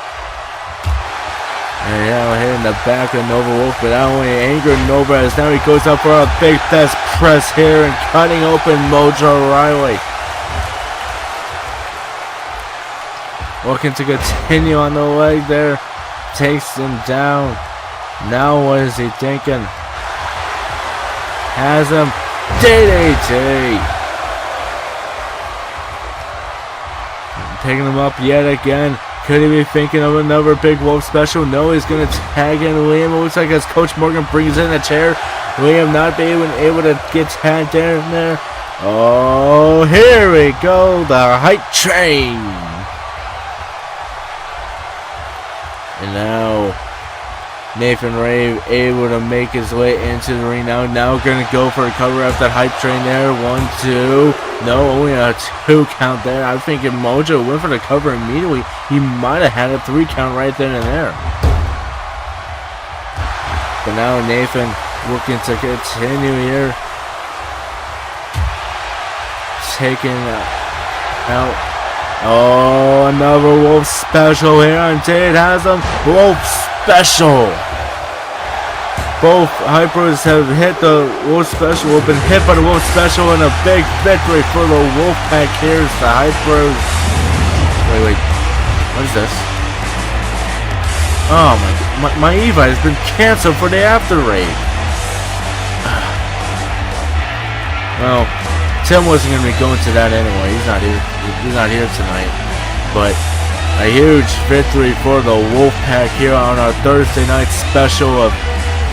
And now hitting the back of Nova Wolf, but that only angered Nova as now he goes up for a big best press here and cutting open Mojo Rawley. Looking to continue on the leg there. Takes him down. Now what is he thinking? Has him. DDT. Picking him up yet again. Could he be thinking of another big Wolf special? No, he's going to tag in Liam. It looks like as Coach Morgan brings in a chair, Liam not being able to get tagged in there. Oh, here we go. The hype train. And now Nathan Rave able to make his way into the ring now. Now going to go for a cover after that hype train there. 1, 2. No, only a 2 count there. I'm thinking Mojo went for the cover immediately. He might have had a 3 count right then and there. But now Nathan looking to continue here. Taking out. Oh, another Wolf special here. And Jade has him. Wolf special. Both Hypers have hit the Wolf special, have been hit by the Wolf special, and a big victory for the Wolfpack here. It's the Hypers. Wait. What is this? Oh, my Evite has been canceled for the after raid. Well, Tim wasn't going to be going to that anyway. He's not here tonight. But a huge victory for the Wolfpack here on our Thursday night special of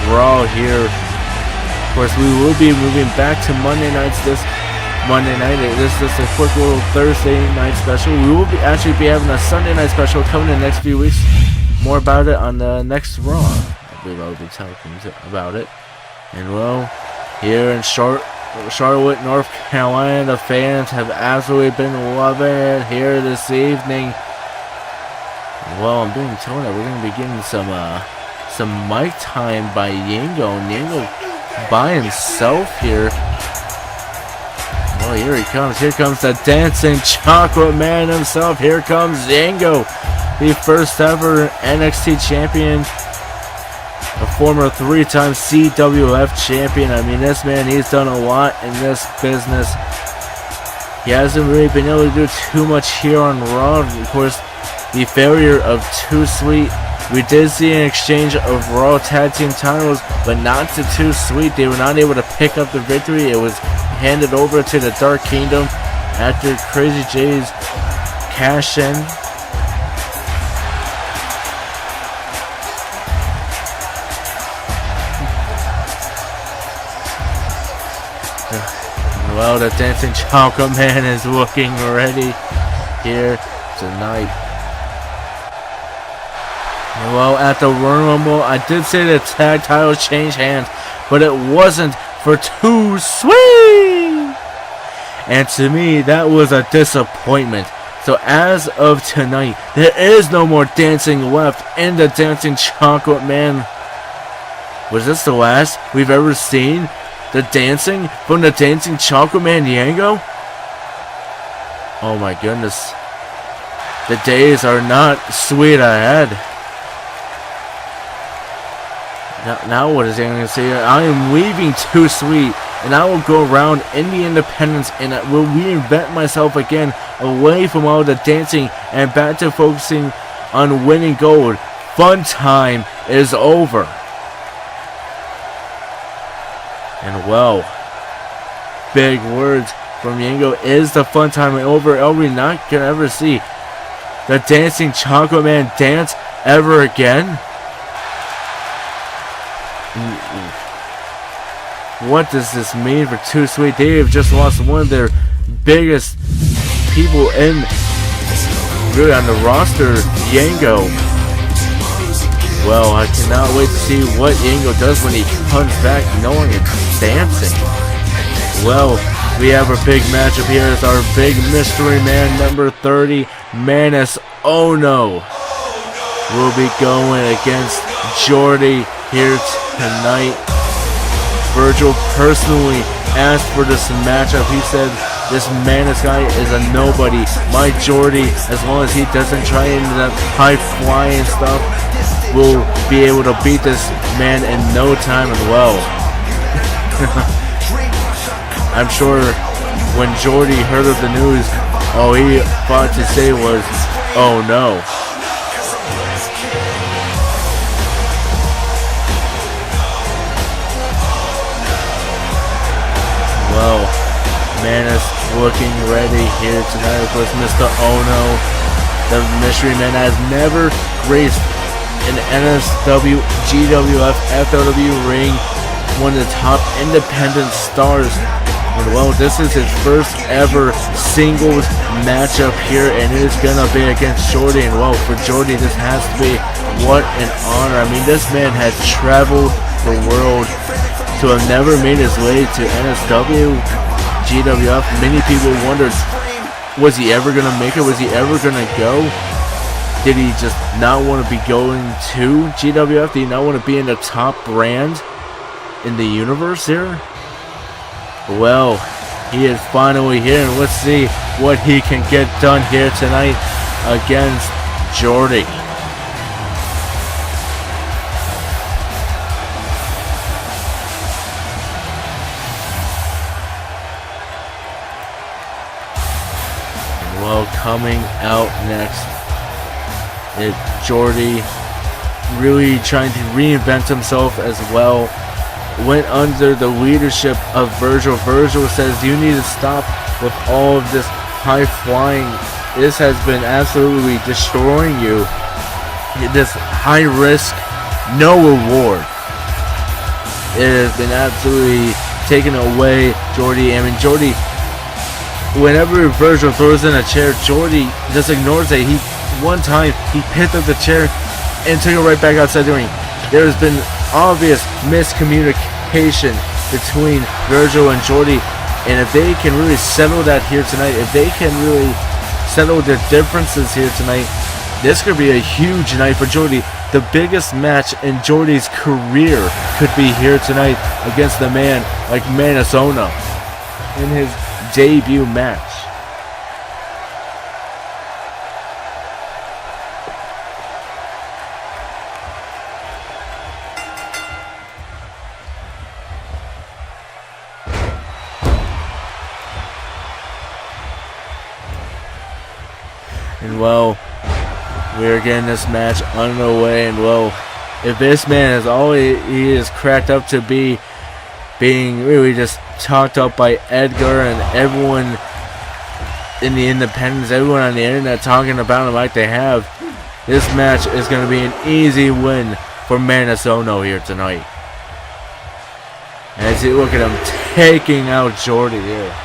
Raw here. Of course, we will be moving back to Monday nights this Monday night. This is just a quick little Thursday night special. We will actually be having a Sunday night special coming in the next few weeks. More about it on the next Raw. I believe I'll be talking about it. And well, here in Charlotte, North Carolina, the fans have absolutely been loving it here this evening. Well, I'm being told that we're going to be getting some mic time by Yango. Yango by himself here. Well, here he comes. Here comes the dancing chocolate man himself. Here comes Yango, the first ever NXT champion, a former 3-time CWF champion. I mean, this man, he's done a lot in this business. He hasn't really been able to do too much here on Raw. Of course, the failure of Too Sweet. We did see an exchange of Raw Tag Team titles, but not to Too Sweet. They were not able to pick up the victory. It was handed over to the Dark Kingdom after Crazy J's cash in. Well, the Dancing Chocolate Man is looking ready here tonight. Well, at the Royal Rumble, I did say the tag titles changed hands, but it wasn't for Too Sweet. And to me, that was a disappointment. So as of tonight, there is no more dancing left in the Dancing Chocolate Man. Was this the last we've ever seen the dancing from the Dancing Chocolate Man Yango? Oh my goodness. The days are not sweet ahead. Now what is he going to say? I am leaving Too Sweet, and I will go around in the independents and I will reinvent myself again, away from all the dancing and back to focusing on winning gold. Fun time is over. And well, big words from Yango. Is the fun time over? Are we not going to ever see the Dancing Chocolate Man dance ever again? What does this mean for Too Sweet? They have just lost one of their biggest people really on the roster, Yango. Well, I cannot wait to see what Yango does when he comes back knowing it's dancing. Well, we have our big matchup here. It's our big mystery man, number 30, Manus Ono. We'll be going against Jordy here tonight. Virgil personally asked for this matchup. He said this Manus guy is a nobody. My Jordy, as long as he doesn't try into that high flying stuff, will be able to beat this man in no time. And well, I'm sure when Jordy heard of the news, all he thought to say was, "Oh no." Well, Manus looking ready here tonight. Of course, Mr. Ono, the mystery man, has never graced an NSW, GWF, FLW ring, one of the top independent stars. And well, this is his first ever singles matchup here, and it is gonna be against Jordy. And well, for Jordy, this has to be what an honor. I mean, this man has traveled the world to have never made his way to NSW, GWF. Many people wondered, was he ever going to make it? Was he ever going to go? Did he just not want to be going to GWF? Did he not want to be in the top brand in the universe here? Well, he is finally here, and let's see what he can get done here tonight against Jordy. Well, coming out next, it's Jordy really trying to reinvent himself as well. went under the leadership of Virgil. Virgil says, you need to stop with all of this high flying. This has been absolutely destroying you. This high risk, no reward. It has been absolutely taken away Jordy. I mean, Jordy, whenever Virgil throws in a chair, Jordy just ignores it. One time, he picked up the chair and took it right back outside the ring. There has been obvious miscommunication between Virgil and Jordy, and if they can really settle that here tonight, if they can really settle their differences here tonight, this could be a huge night for Jordy. The biggest match in Jordy's career could be here tonight against the man like Manasono in his debut match. And well, we're getting this match underway, and well, if this man is all he is cracked up to be, being really just talked up by Edgar and everyone in the independents, everyone on the internet talking about him like they have, this match is going to be an easy win for Manasono here tonight. As you look at him taking out Jordy here.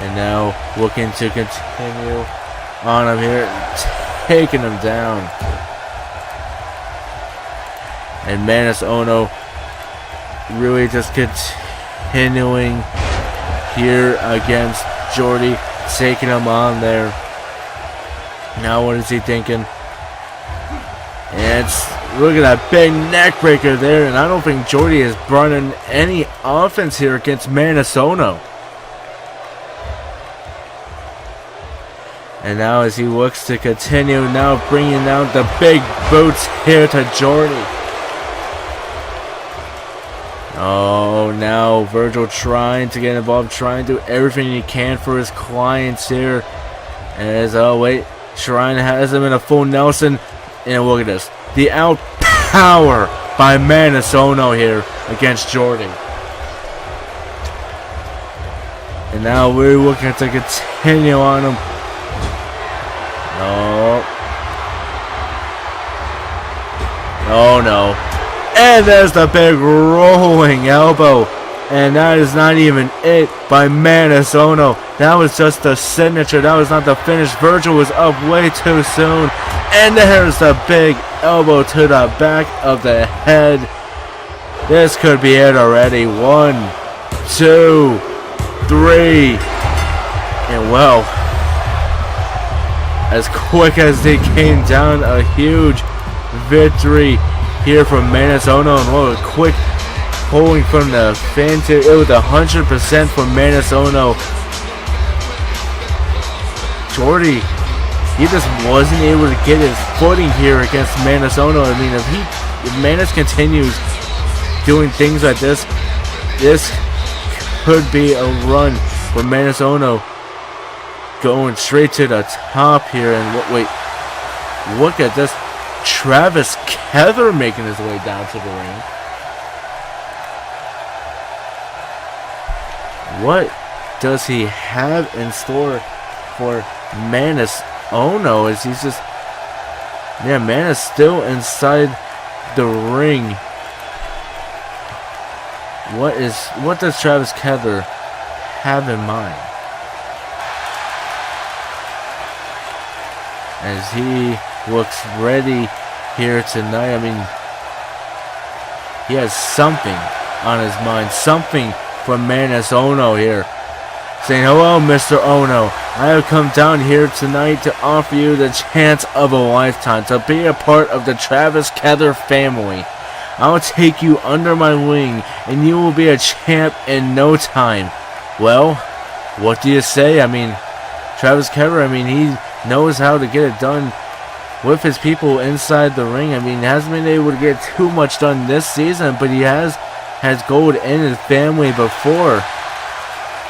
And now looking to continue on him here, taking him down. And Manasono really just continuing here against Jordy, taking him on there. Now what is he thinking? And look at that big neck breaker there, and I don't think Jordy has brought in any offense here against Manasono. And now as he looks to continue, now bringing out the big boots here to Jordy. Oh, now Virgil trying to get involved, trying to do everything he can for his clients here. As, oh wait, Shrine has him in a full Nelson. And look at this. The outpower by Manasono here against Jordy. And now we're looking to continue on him. Oh no. And there's the big rolling elbow. And that is not even it by Manasono. That was just the signature. That was not the finish. Virgil was up way too soon. And there's the big elbow to the back of the head. This could be it already. 1, 2, 3. And well, as quick as they came down, a huge victory here from Manasono. And what a quick pulling from the Phantom. It was 100% from Manasono. Jordy, he just wasn't able to get his footing here against Manasono. I mean, if Manas continues doing things like this, this could be a run for Manasono going straight to the top here. And wait, look at this. Travis Kether making his way down to the ring. What does he have in store for Manasono? Is he's just, yeah, Manas still inside the ring. What does Travis Kether have in mind as he looks ready here tonight? I mean, he has something on his mind, something from Manasono here, saying, "Hello, Mr. Ono. I have come down here tonight to offer you the chance of a lifetime to be a part of the Travis Kether family. I'll take you under my wing, and you will be a champ in no time." Well, what do you say? I mean, Travis Kether, I mean, he knows how to get it done with his people inside the ring. I mean, he hasn't been able to get too much done this season, but he has gold in his family before.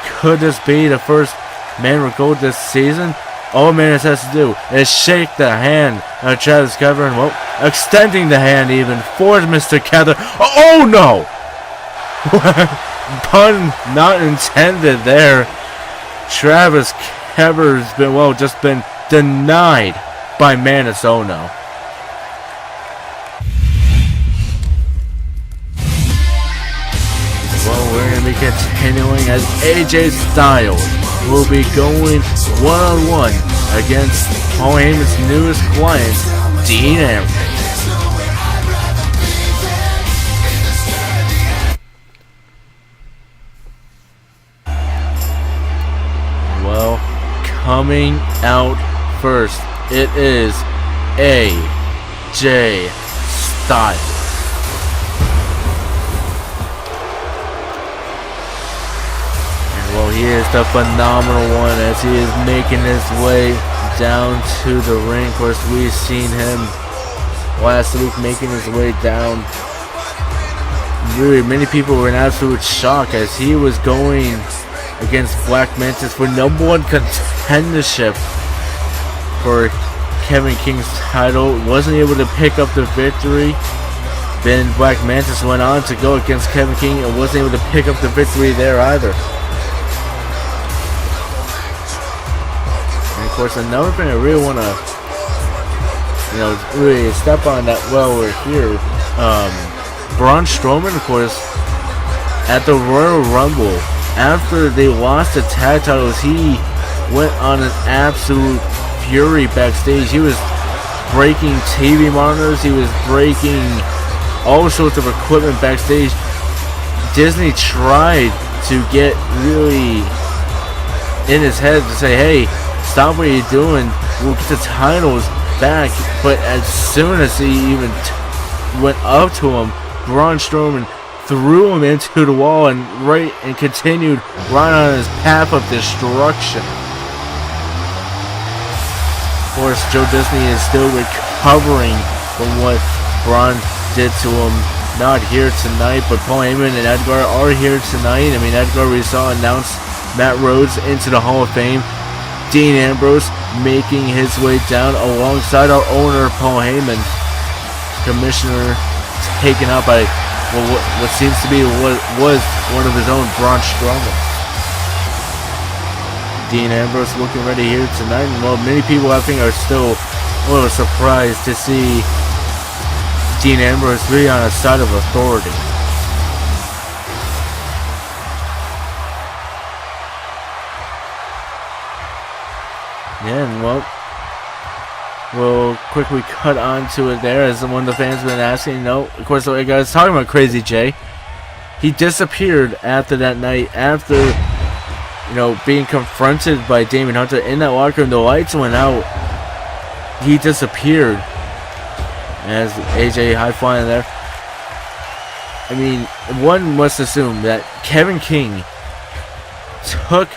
Could this be the first man with gold this season? all Manus has to do is shake the hand of Travis Kevin, and well, extending the hand even for Mr. Kether. Oh no! Pun not intended there. Travis Kever's been, well, just been denied by Manus Ono. Well, we're going to be continuing as AJ Styles will be going one-on-one against Paul Heyman's newest client, Dean Ambrose. Well, coming out first, it is AJ Styles. Well, he is the phenomenal one as he is making his way down to the ring. Of course, we've seen him last week making his way down. Really, many people were in absolute shock as he was going against Black Mantis for #1 contendership for Kevin King's title. Wasn't able to pick up the victory. Then Black Mantis went on to go against Kevin King and wasn't able to pick up the victory there either. Of course, another thing I really want to, really step on that while we're here, Braun Strowman, of course, at the Royal Rumble, after they lost the tag titles, he went on an absolute fury backstage. He was breaking TV monitors, he was breaking all sorts of equipment backstage. Disney tried to get really in his head to say, hey, stop what you're doing, we'll get the titles back. But as soon as he even went up to him, Braun Strowman threw him into the wall and continued right on his path of destruction. Of course, Joe Disney is still recovering from what Braun did to him. Not here tonight, but Paul Heyman and Edgar are here tonight. I mean, Edgar, we saw announce Matt Rhodes into the Hall of Fame. Dean Ambrose making his way down alongside our owner, Paul Heyman. Commissioner taken out by what seems to be what was one of his own, Braun Strowman. Dean Ambrose looking ready here tonight. And well, many people I think are still a little surprised to see Dean Ambrose really on the side of authority. Yeah, and well, we'll quickly cut on to it there as one of the fans have been asking. Of course, like I was talking about Crazy J. He disappeared after that night, after, being confronted by Damon Hunter in that locker room. The lights went out. He disappeared as AJ high-flying there. I mean, one must assume that Kevin King took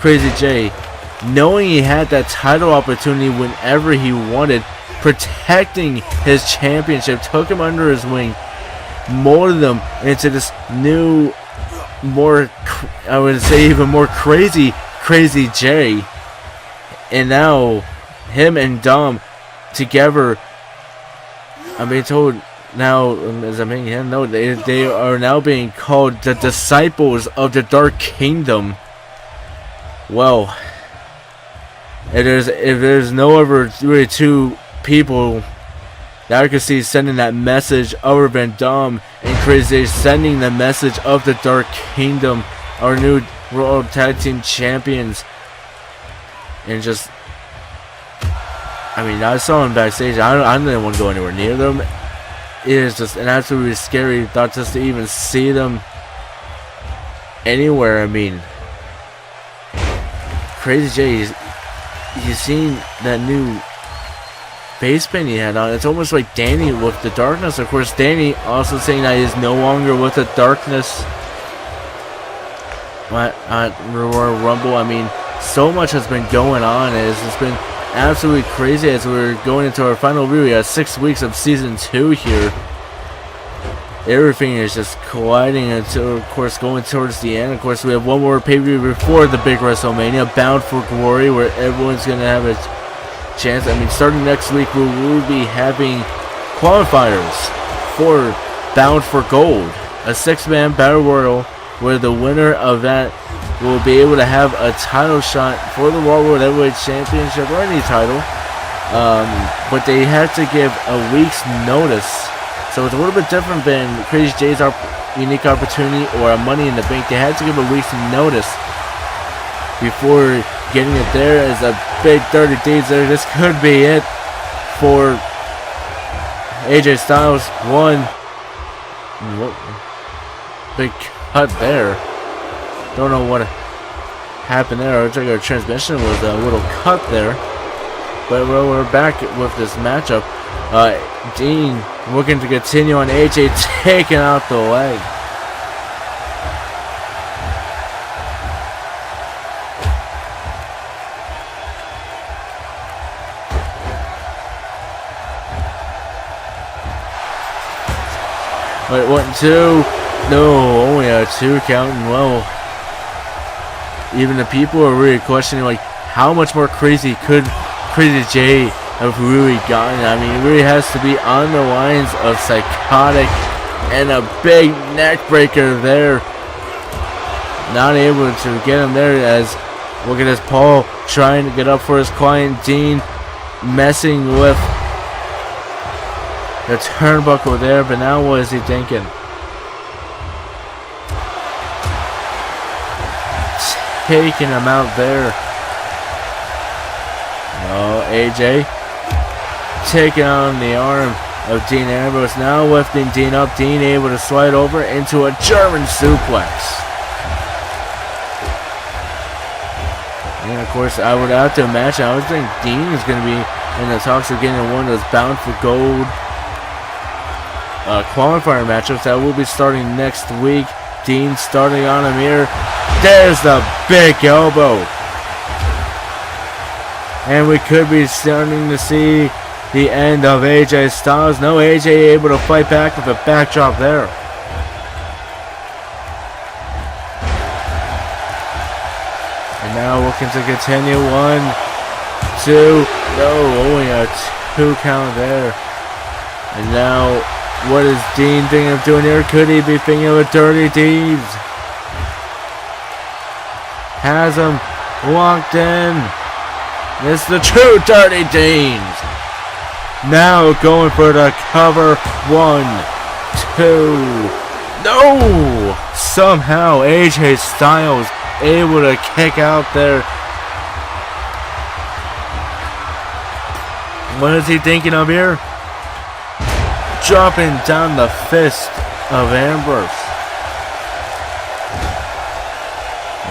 Crazy J, knowing he had that title opportunity whenever he wanted, protecting his championship, took him under his wing, molded him into this new, more, I would say even more crazy J. And now, him and Dom together, I'm being told now, as I'm making him know, they are now being called the Disciples of the Dark Kingdom. Well, if there's no other really two people that I could see sending that message other than Dom and Crazy, sending the message of the Dark Kingdom, our new World Tag Team Champions, and just, I mean, I saw him backstage. I didn't want to go anywhere near them. It is just an absolutely scary thought just to even see them anywhere. I mean, Crazy J, you seen that new face paint he had on? It's almost like Danny with the darkness. Of course, Danny also saying that he's no longer with the darkness at Royal Rumble. I mean, so much has been going on. It's just been absolutely crazy as we're going into our final review. We have 6 weeks of season 2 here. everything is just colliding until, of course, going towards the end. Of course, we have one more pay-per-view before the big WrestleMania, Bound for Glory, where everyone's going to have a chance. I mean, starting next week, we will be having qualifiers for Bound for Gold, a 6-man battle royal where the winner of that will be able to have a title shot for the Raw World Heavyweight Championship or any title. But they have to give a week's notice. So it's a little bit different than Crazy J's Unique Opportunity or a Money in the Bank. They had to give a week's notice before getting it there. As a big 30 days there. This could be it for AJ Styles. One big cut there. Don't know what happened there. It looks like our transmission was a little cut there. But we're back with this matchup. Dean looking to continue on AJ, taking out the leg. Wait, 1, 2. No, only a 2 count. And well, even the people are really questioning, like, how much more crazy could Crazy J have really gotten. I mean, it really has to be on the lines of psychotic, and a big neck breaker there. Not able to get him there. As look at this, Paul trying to get up for his client. Dean messing with the turnbuckle there, but now what is he thinking? Taking him out there. Oh, AJ taking on the arm of Dean Ambrose. Now lifting Dean up. Dean able to slide over into a German suplex. And of course, after the match, I would think Dean is going to be in the talks of getting one of those Bound for Gold qualifier matchups that will be starting next week. Dean starting on him here. There's the big elbow. And we could be starting to see the end of AJ Styles. No, AJ able to fight back with a backdrop there. And now looking to continue. 1, 2. No, only a 2 count there. And now, what is Dean thinking of doing here? Could he be thinking of a Dirty Deeds? Has him locked in. It's the true Dirty Deeds. Now going for the cover. 1, 2. No! Somehow AJ Styles able to kick out there. What is he thinking of here? Dropping down the fist of Ambrose.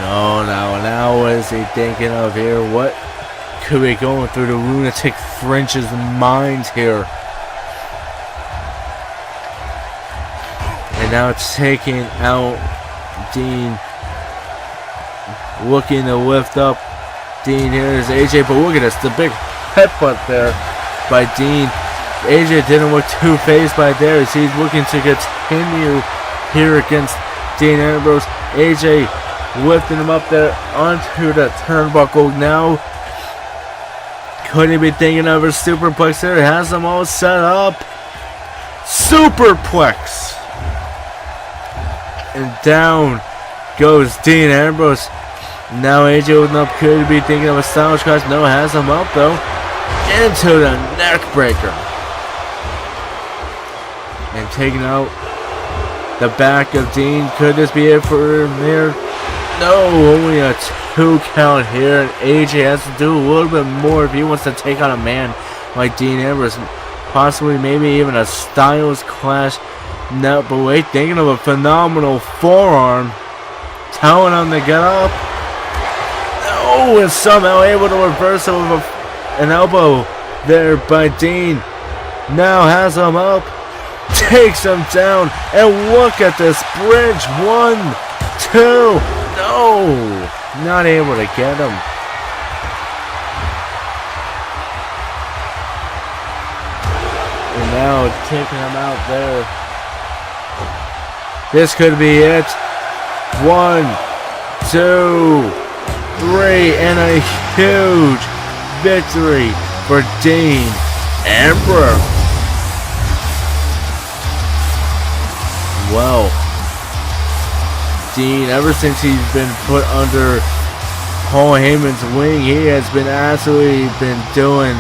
No, now what is he thinking of here? What could be going through the lunatic French's mind here? And now taking out Dean. Looking to lift up Dean. Here is AJ, but look at this, the big headbutt there by Dean. AJ didn't look too phased by there as he's looking to continue here against Dean Ambrose. AJ lifting him up there onto the turnbuckle. Now, could he be thinking of a superplex there? Has them all set up. Superplex. And down goes Dean Ambrose. Now AJ with up. Could be thinking of a Styles Clash. No, has him up though. Into the neck breaker. And taking out the back of Dean. Could this be it for him here? No, only a 2 count here. And AJ has to do a little bit more if he wants to take on a man like Dean Ambrose. Possibly, maybe even a Styles Clash. No, but wait, thinking of a phenomenal forearm. Telling him to get up. No, and somehow able to reverse it with an elbow there by Dean. Now has him up. Takes him down. And look at this bridge. 1, 2. No, not able to get him. And now taking him out there. This could be it. 1, 2, 3, and a huge victory for Dean Ambrose. Well, Dean, ever since he's been put under Paul Heyman's wing, he has been absolutely doing,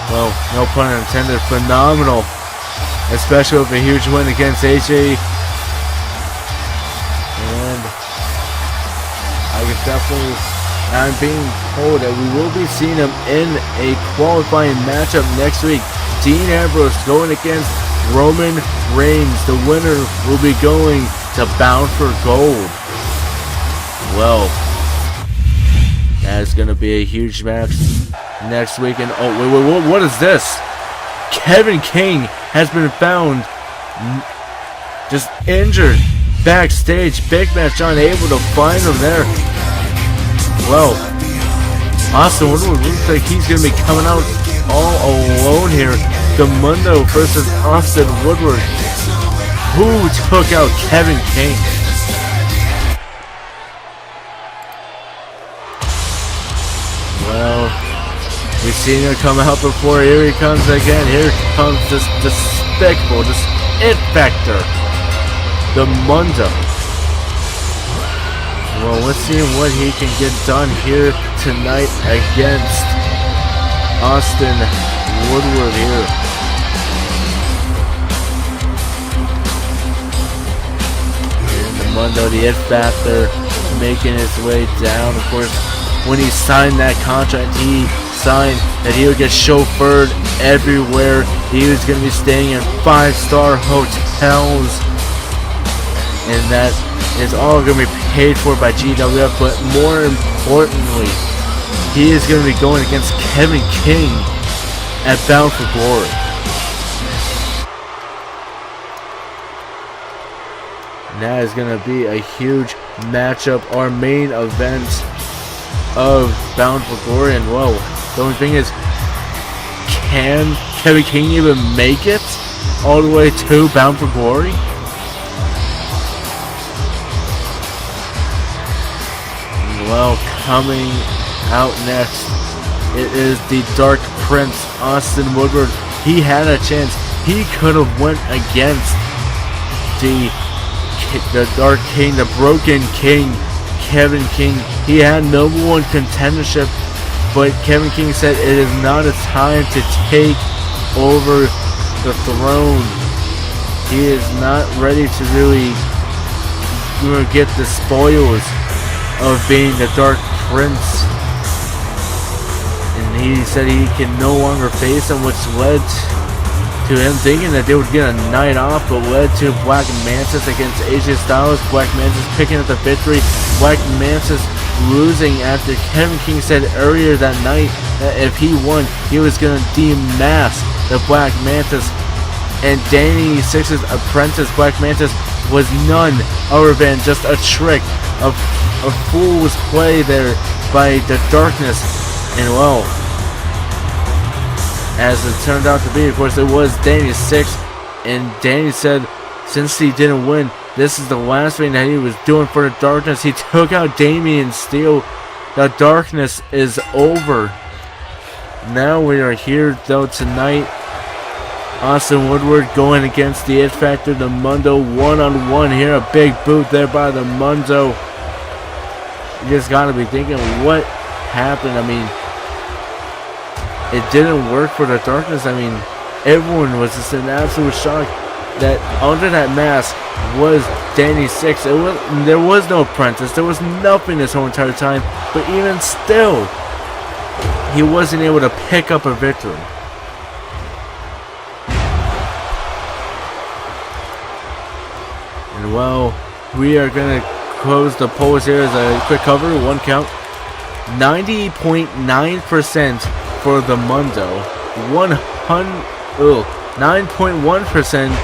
well, no pun intended, phenomenal. Especially with a huge win against AJ. And I'm being told that we will be seeing him in a qualifying matchup next week. Dean Ambrose going against Roman Reigns. The winner will be going to Bound for Gold. Well, that's going to be a huge match next week. And oh, wait, what is this? Kevin King has been found just injured backstage. Big Match unable to find him there. Well, Austin Woodward looks like he's going to be coming out all alone here. The Mundo versus Austin Woodward. Who took out Kevin King? Well, we've seen him come out before. Here he comes again. Here comes this despicable, this it factor, the Mundo. Well, let's see what he can get done here tonight against Austin Woodward here. And the Mundo, the it factor, making his way down. Of course, when he signed that contract, he signed that he would get chauffeured everywhere. He was going to be staying in 5-star hotels, and that is all going to be paid for by GWF. But more importantly, he is going to be going against Kevin King at Bound for Glory. And that is going to be a huge matchup, our main event of Bound for Glory. And whoa, the only thing is, can Kevin King even make it all the way to Bound for Glory? Well, coming out next, it is the Dark Prince, Austin Woodward. He had a chance. He could have went against the Dark King, the Broken King, Kevin King. He had #1 contendership, but Kevin King said it is not a time to take over the throne. He is not ready to really get the spoils of being the Dark Prince. And he said he can no longer face him, which led to him thinking that they would get a night off, but led to Black Mantis against AJ Styles. Black Mantis picking up the victory. Black Mantis losing after Kevin King said earlier that night that if he won, he was going to demask the Black Mantis. And Danny Six's apprentice, Black Mantis, was none other than just a trick, a fool's play there by the Darkness. And well, as it turned out to be, of course, it was Danny Six. And Danny said since he didn't win, this is the last thing that he was doing for the Darkness. He took out Damian Steele. The Darkness is over. Now we are here though tonight. Austin Woodward going against the It Factor, the Mundo, one-on-one here. A big boot there by the Mundo. You just gotta be thinking, what happened? I mean, it didn't work for the Darkness. I mean, everyone was just in absolute shock that under that mask was Danny Six. There was no apprentice. There was nothing this whole entire time. But even still, he wasn't able to pick up a victory. And well, we are going to close the polls here as a quick cover. One count. 90.9% for the Mundo. 9.1%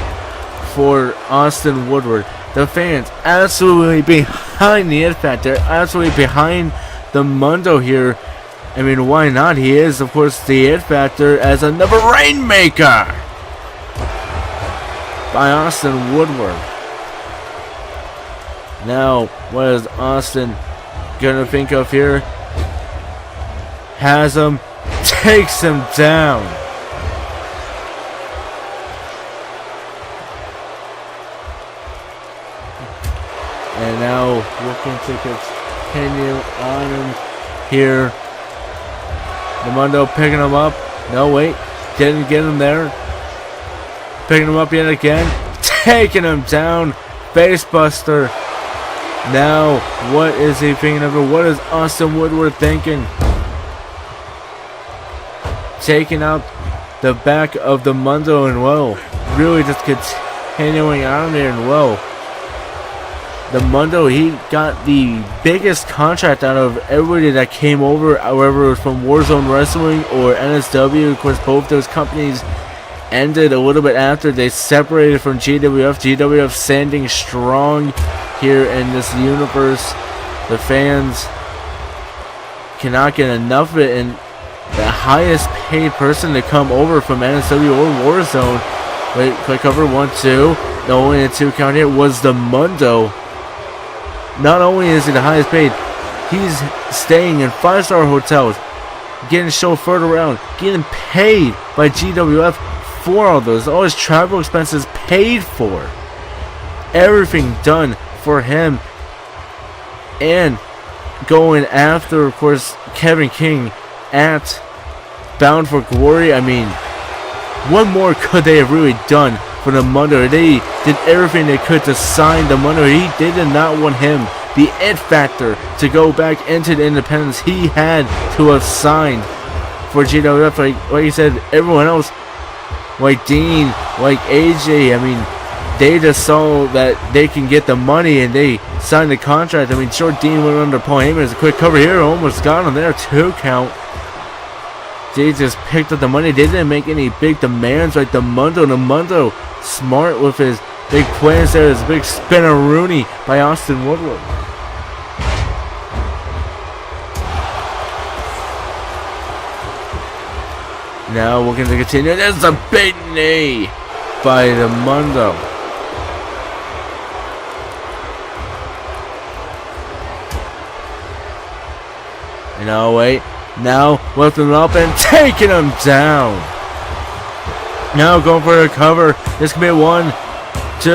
for Austin Woodward. The fans absolutely behind the It Factor, absolutely behind the Mundo here. I mean, why not? He is, of course, the It Factor as another Rainmaker by Austin Woodward. Now, what is Austin gonna think of here? Has him, takes him down. And now looking to continue on him here. The Mundo picking him up. No, wait. Didn't get him there. Picking him up yet again. Taking him down. Facebuster. Now, what is he thinking of? What is Austin Woodward thinking? Taking out the back of the Mundo and really just continuing on there and the Mundo, he got the biggest contract out of everybody that came over, however it was from Warzone Wrestling or NSW. Of course, both those companies ended a little bit after they separated from GWF. GWF standing strong here in this universe. The fans cannot get enough of it, and the highest paid person to come over from NSW or Warzone, wait, click over 1-2, only a 2 count here, was the Mundo. Not only is he the highest paid, he's staying in 5-star hotels, getting chauffeured around, getting paid by GWF for all those. All his travel expenses paid for. Everything done for him. And going after, of course, Kevin King at Bound for Glory. I mean, what more could they have really done for the Mundo? They did everything they could to sign the Mundo. They did not want him, the it factor, to go back into the independence. He had to have signed for GWF. Like you said, everyone else, like Dean, like AJ, I mean, they just saw that they can get the money and they signed the contract. I mean, sure, Dean went under Paul Heyman. It's a quick cover here, almost got him there, 2 count. They just picked up the money. They didn't make any big demands like the Mundo. The Mundo, smart with his big plans there. His big spinner Rooney by Austin Woodward. Now we're going to continue. There's a big knee by the Mundo. And now wait. Now lifting him up and taking him down. Now going for a cover. This could be a 1, 2.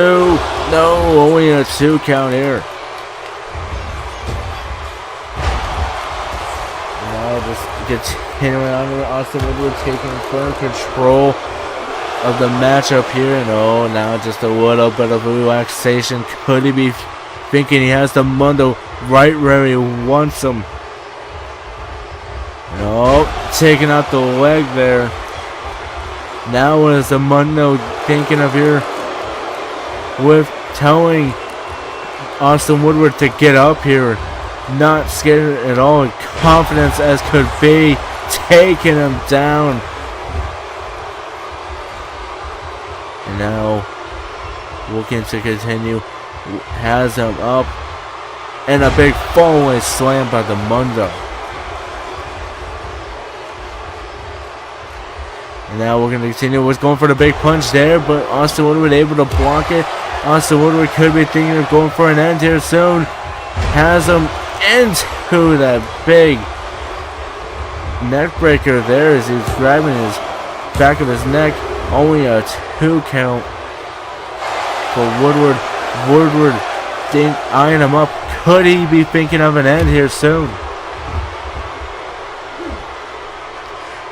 No, only a 2 count here. And now just continuing on with Austin Woodward taking firm control of the matchup here. And now just a little bit of relaxation. Could he be thinking he has the Mundo right where he wants him? No, taking out the leg there. Now what is the Mundo thinking of here? With telling Austin Woodward to get up here. Not scared at all. Confidence as could be. Taking him down. And now looking to continue. Has him up. And a big fallaway slam by the Mundo. And now we're going to continue. Was going for the big punch there, but Austin Woodward able to block it. Austin Woodward could be thinking of going for an end here soon. Has him into that big neck breaker there as he's grabbing his back of his neck. Only a 2 count for Woodward. Woodward eyeing him up. Could he be thinking of an end here soon?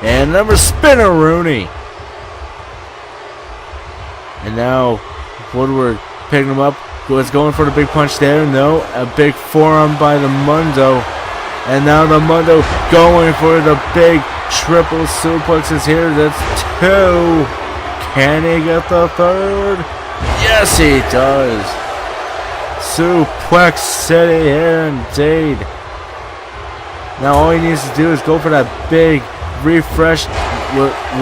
And another spinner Rooney. And now Woodward picking him up. Was going for the big punch there. No. A big forearm by the Mundo. And now the Mundo going for the big triple suplexes here. That's 2. Can he get the 3rd? Yes, he does. Suplex City here indeed. Now all he needs to do is go for that big refresh.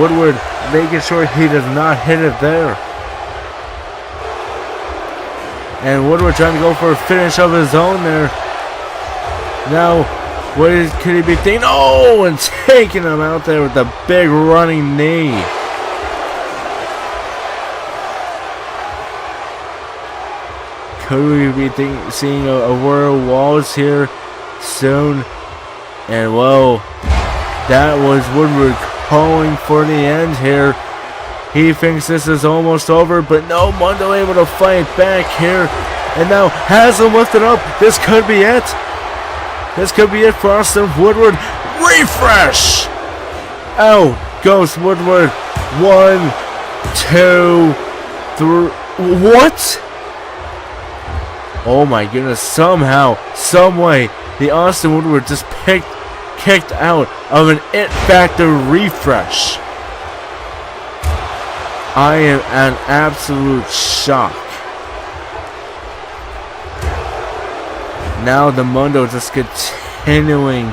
Woodward making sure he does not hit it there. And Woodward trying to go for a finish of his own there. Now, could he be thinking? Oh, and taking him out there with the big running knee. Could we be seeing a Royal Walls here soon? And well, that was Woodward calling for the end here. He thinks this is almost over, but no, Mundo able to fight back here. And now has him lifted up. This could be it. This could be it for Austin Woodward. Refresh! Out goes Woodward. 1, 2, 3. What? Oh my goodness. Somehow, someway, the Austin Woodward just kicked out of an It Factor refresh. I am an absolute shock. Now the Mundo just continuing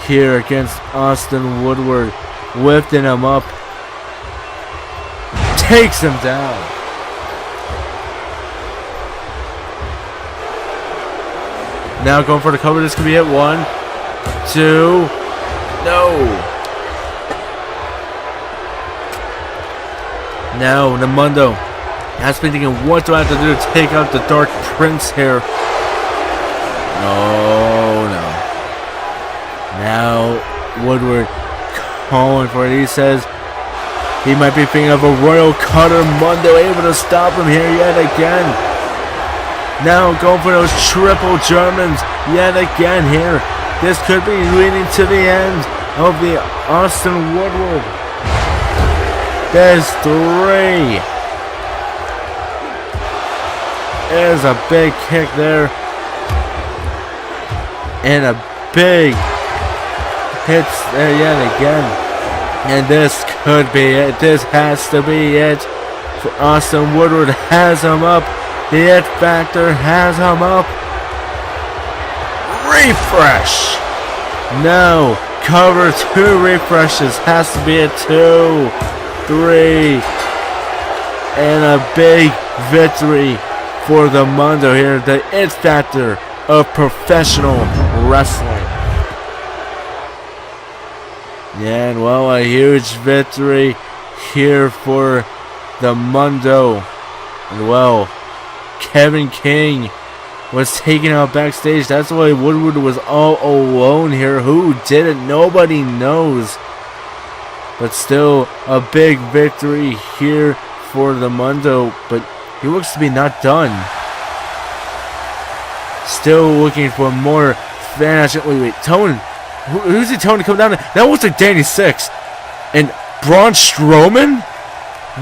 here against Austin Woodward, lifting him up, takes him down. Now going for the cover. This could be it. 1, 2, no. Now the Mundo has been thinking, what do I have to do to take out the Dark Prince here? Oh no. Now Woodward calling for it. He says he might be thinking of a Royal Cutter. Mundo able to stop him here yet again. Now going for those triple Germans yet again here. This could be leading to the end of the Austin Woodward. There's 3. There's a big kick there. And a big hits there yet again. And this could be it. This has to be it. For Austin Woodward has him up. The It Factor has him up. Refresh. No. Cover 2 refreshes. Has to be a 2, 3. And a big victory for the Mundo here. The It Factor of professional wrestling. Yeah, and well, a huge victory here for the Mundo. And well, Kevin King was taken out backstage. That's why Woodward was all alone here. Who did it? Nobody knows. But still, a big victory here for the Mundo. But he looks to be not done. Still looking for more fans. Wait, Tone. Who's he telling to come down? That looks like Danny Six. And Braun Strowman?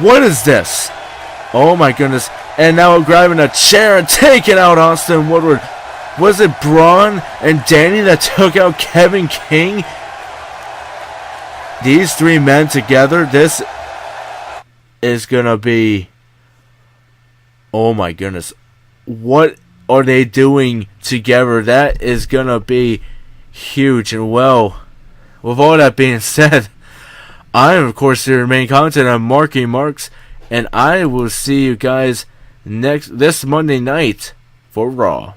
What is this? Oh my goodness. And now grabbing a chair and taking out Austin Woodward. Was it Braun and Danny that took out Kevin King? These 3 men together, this is gonna be... Oh my goodness. What are they doing together? That is gonna be huge. And well, with all that being said, I am of course your main content. I'm Marky Marks, and I will see you guys this Monday night for Raw.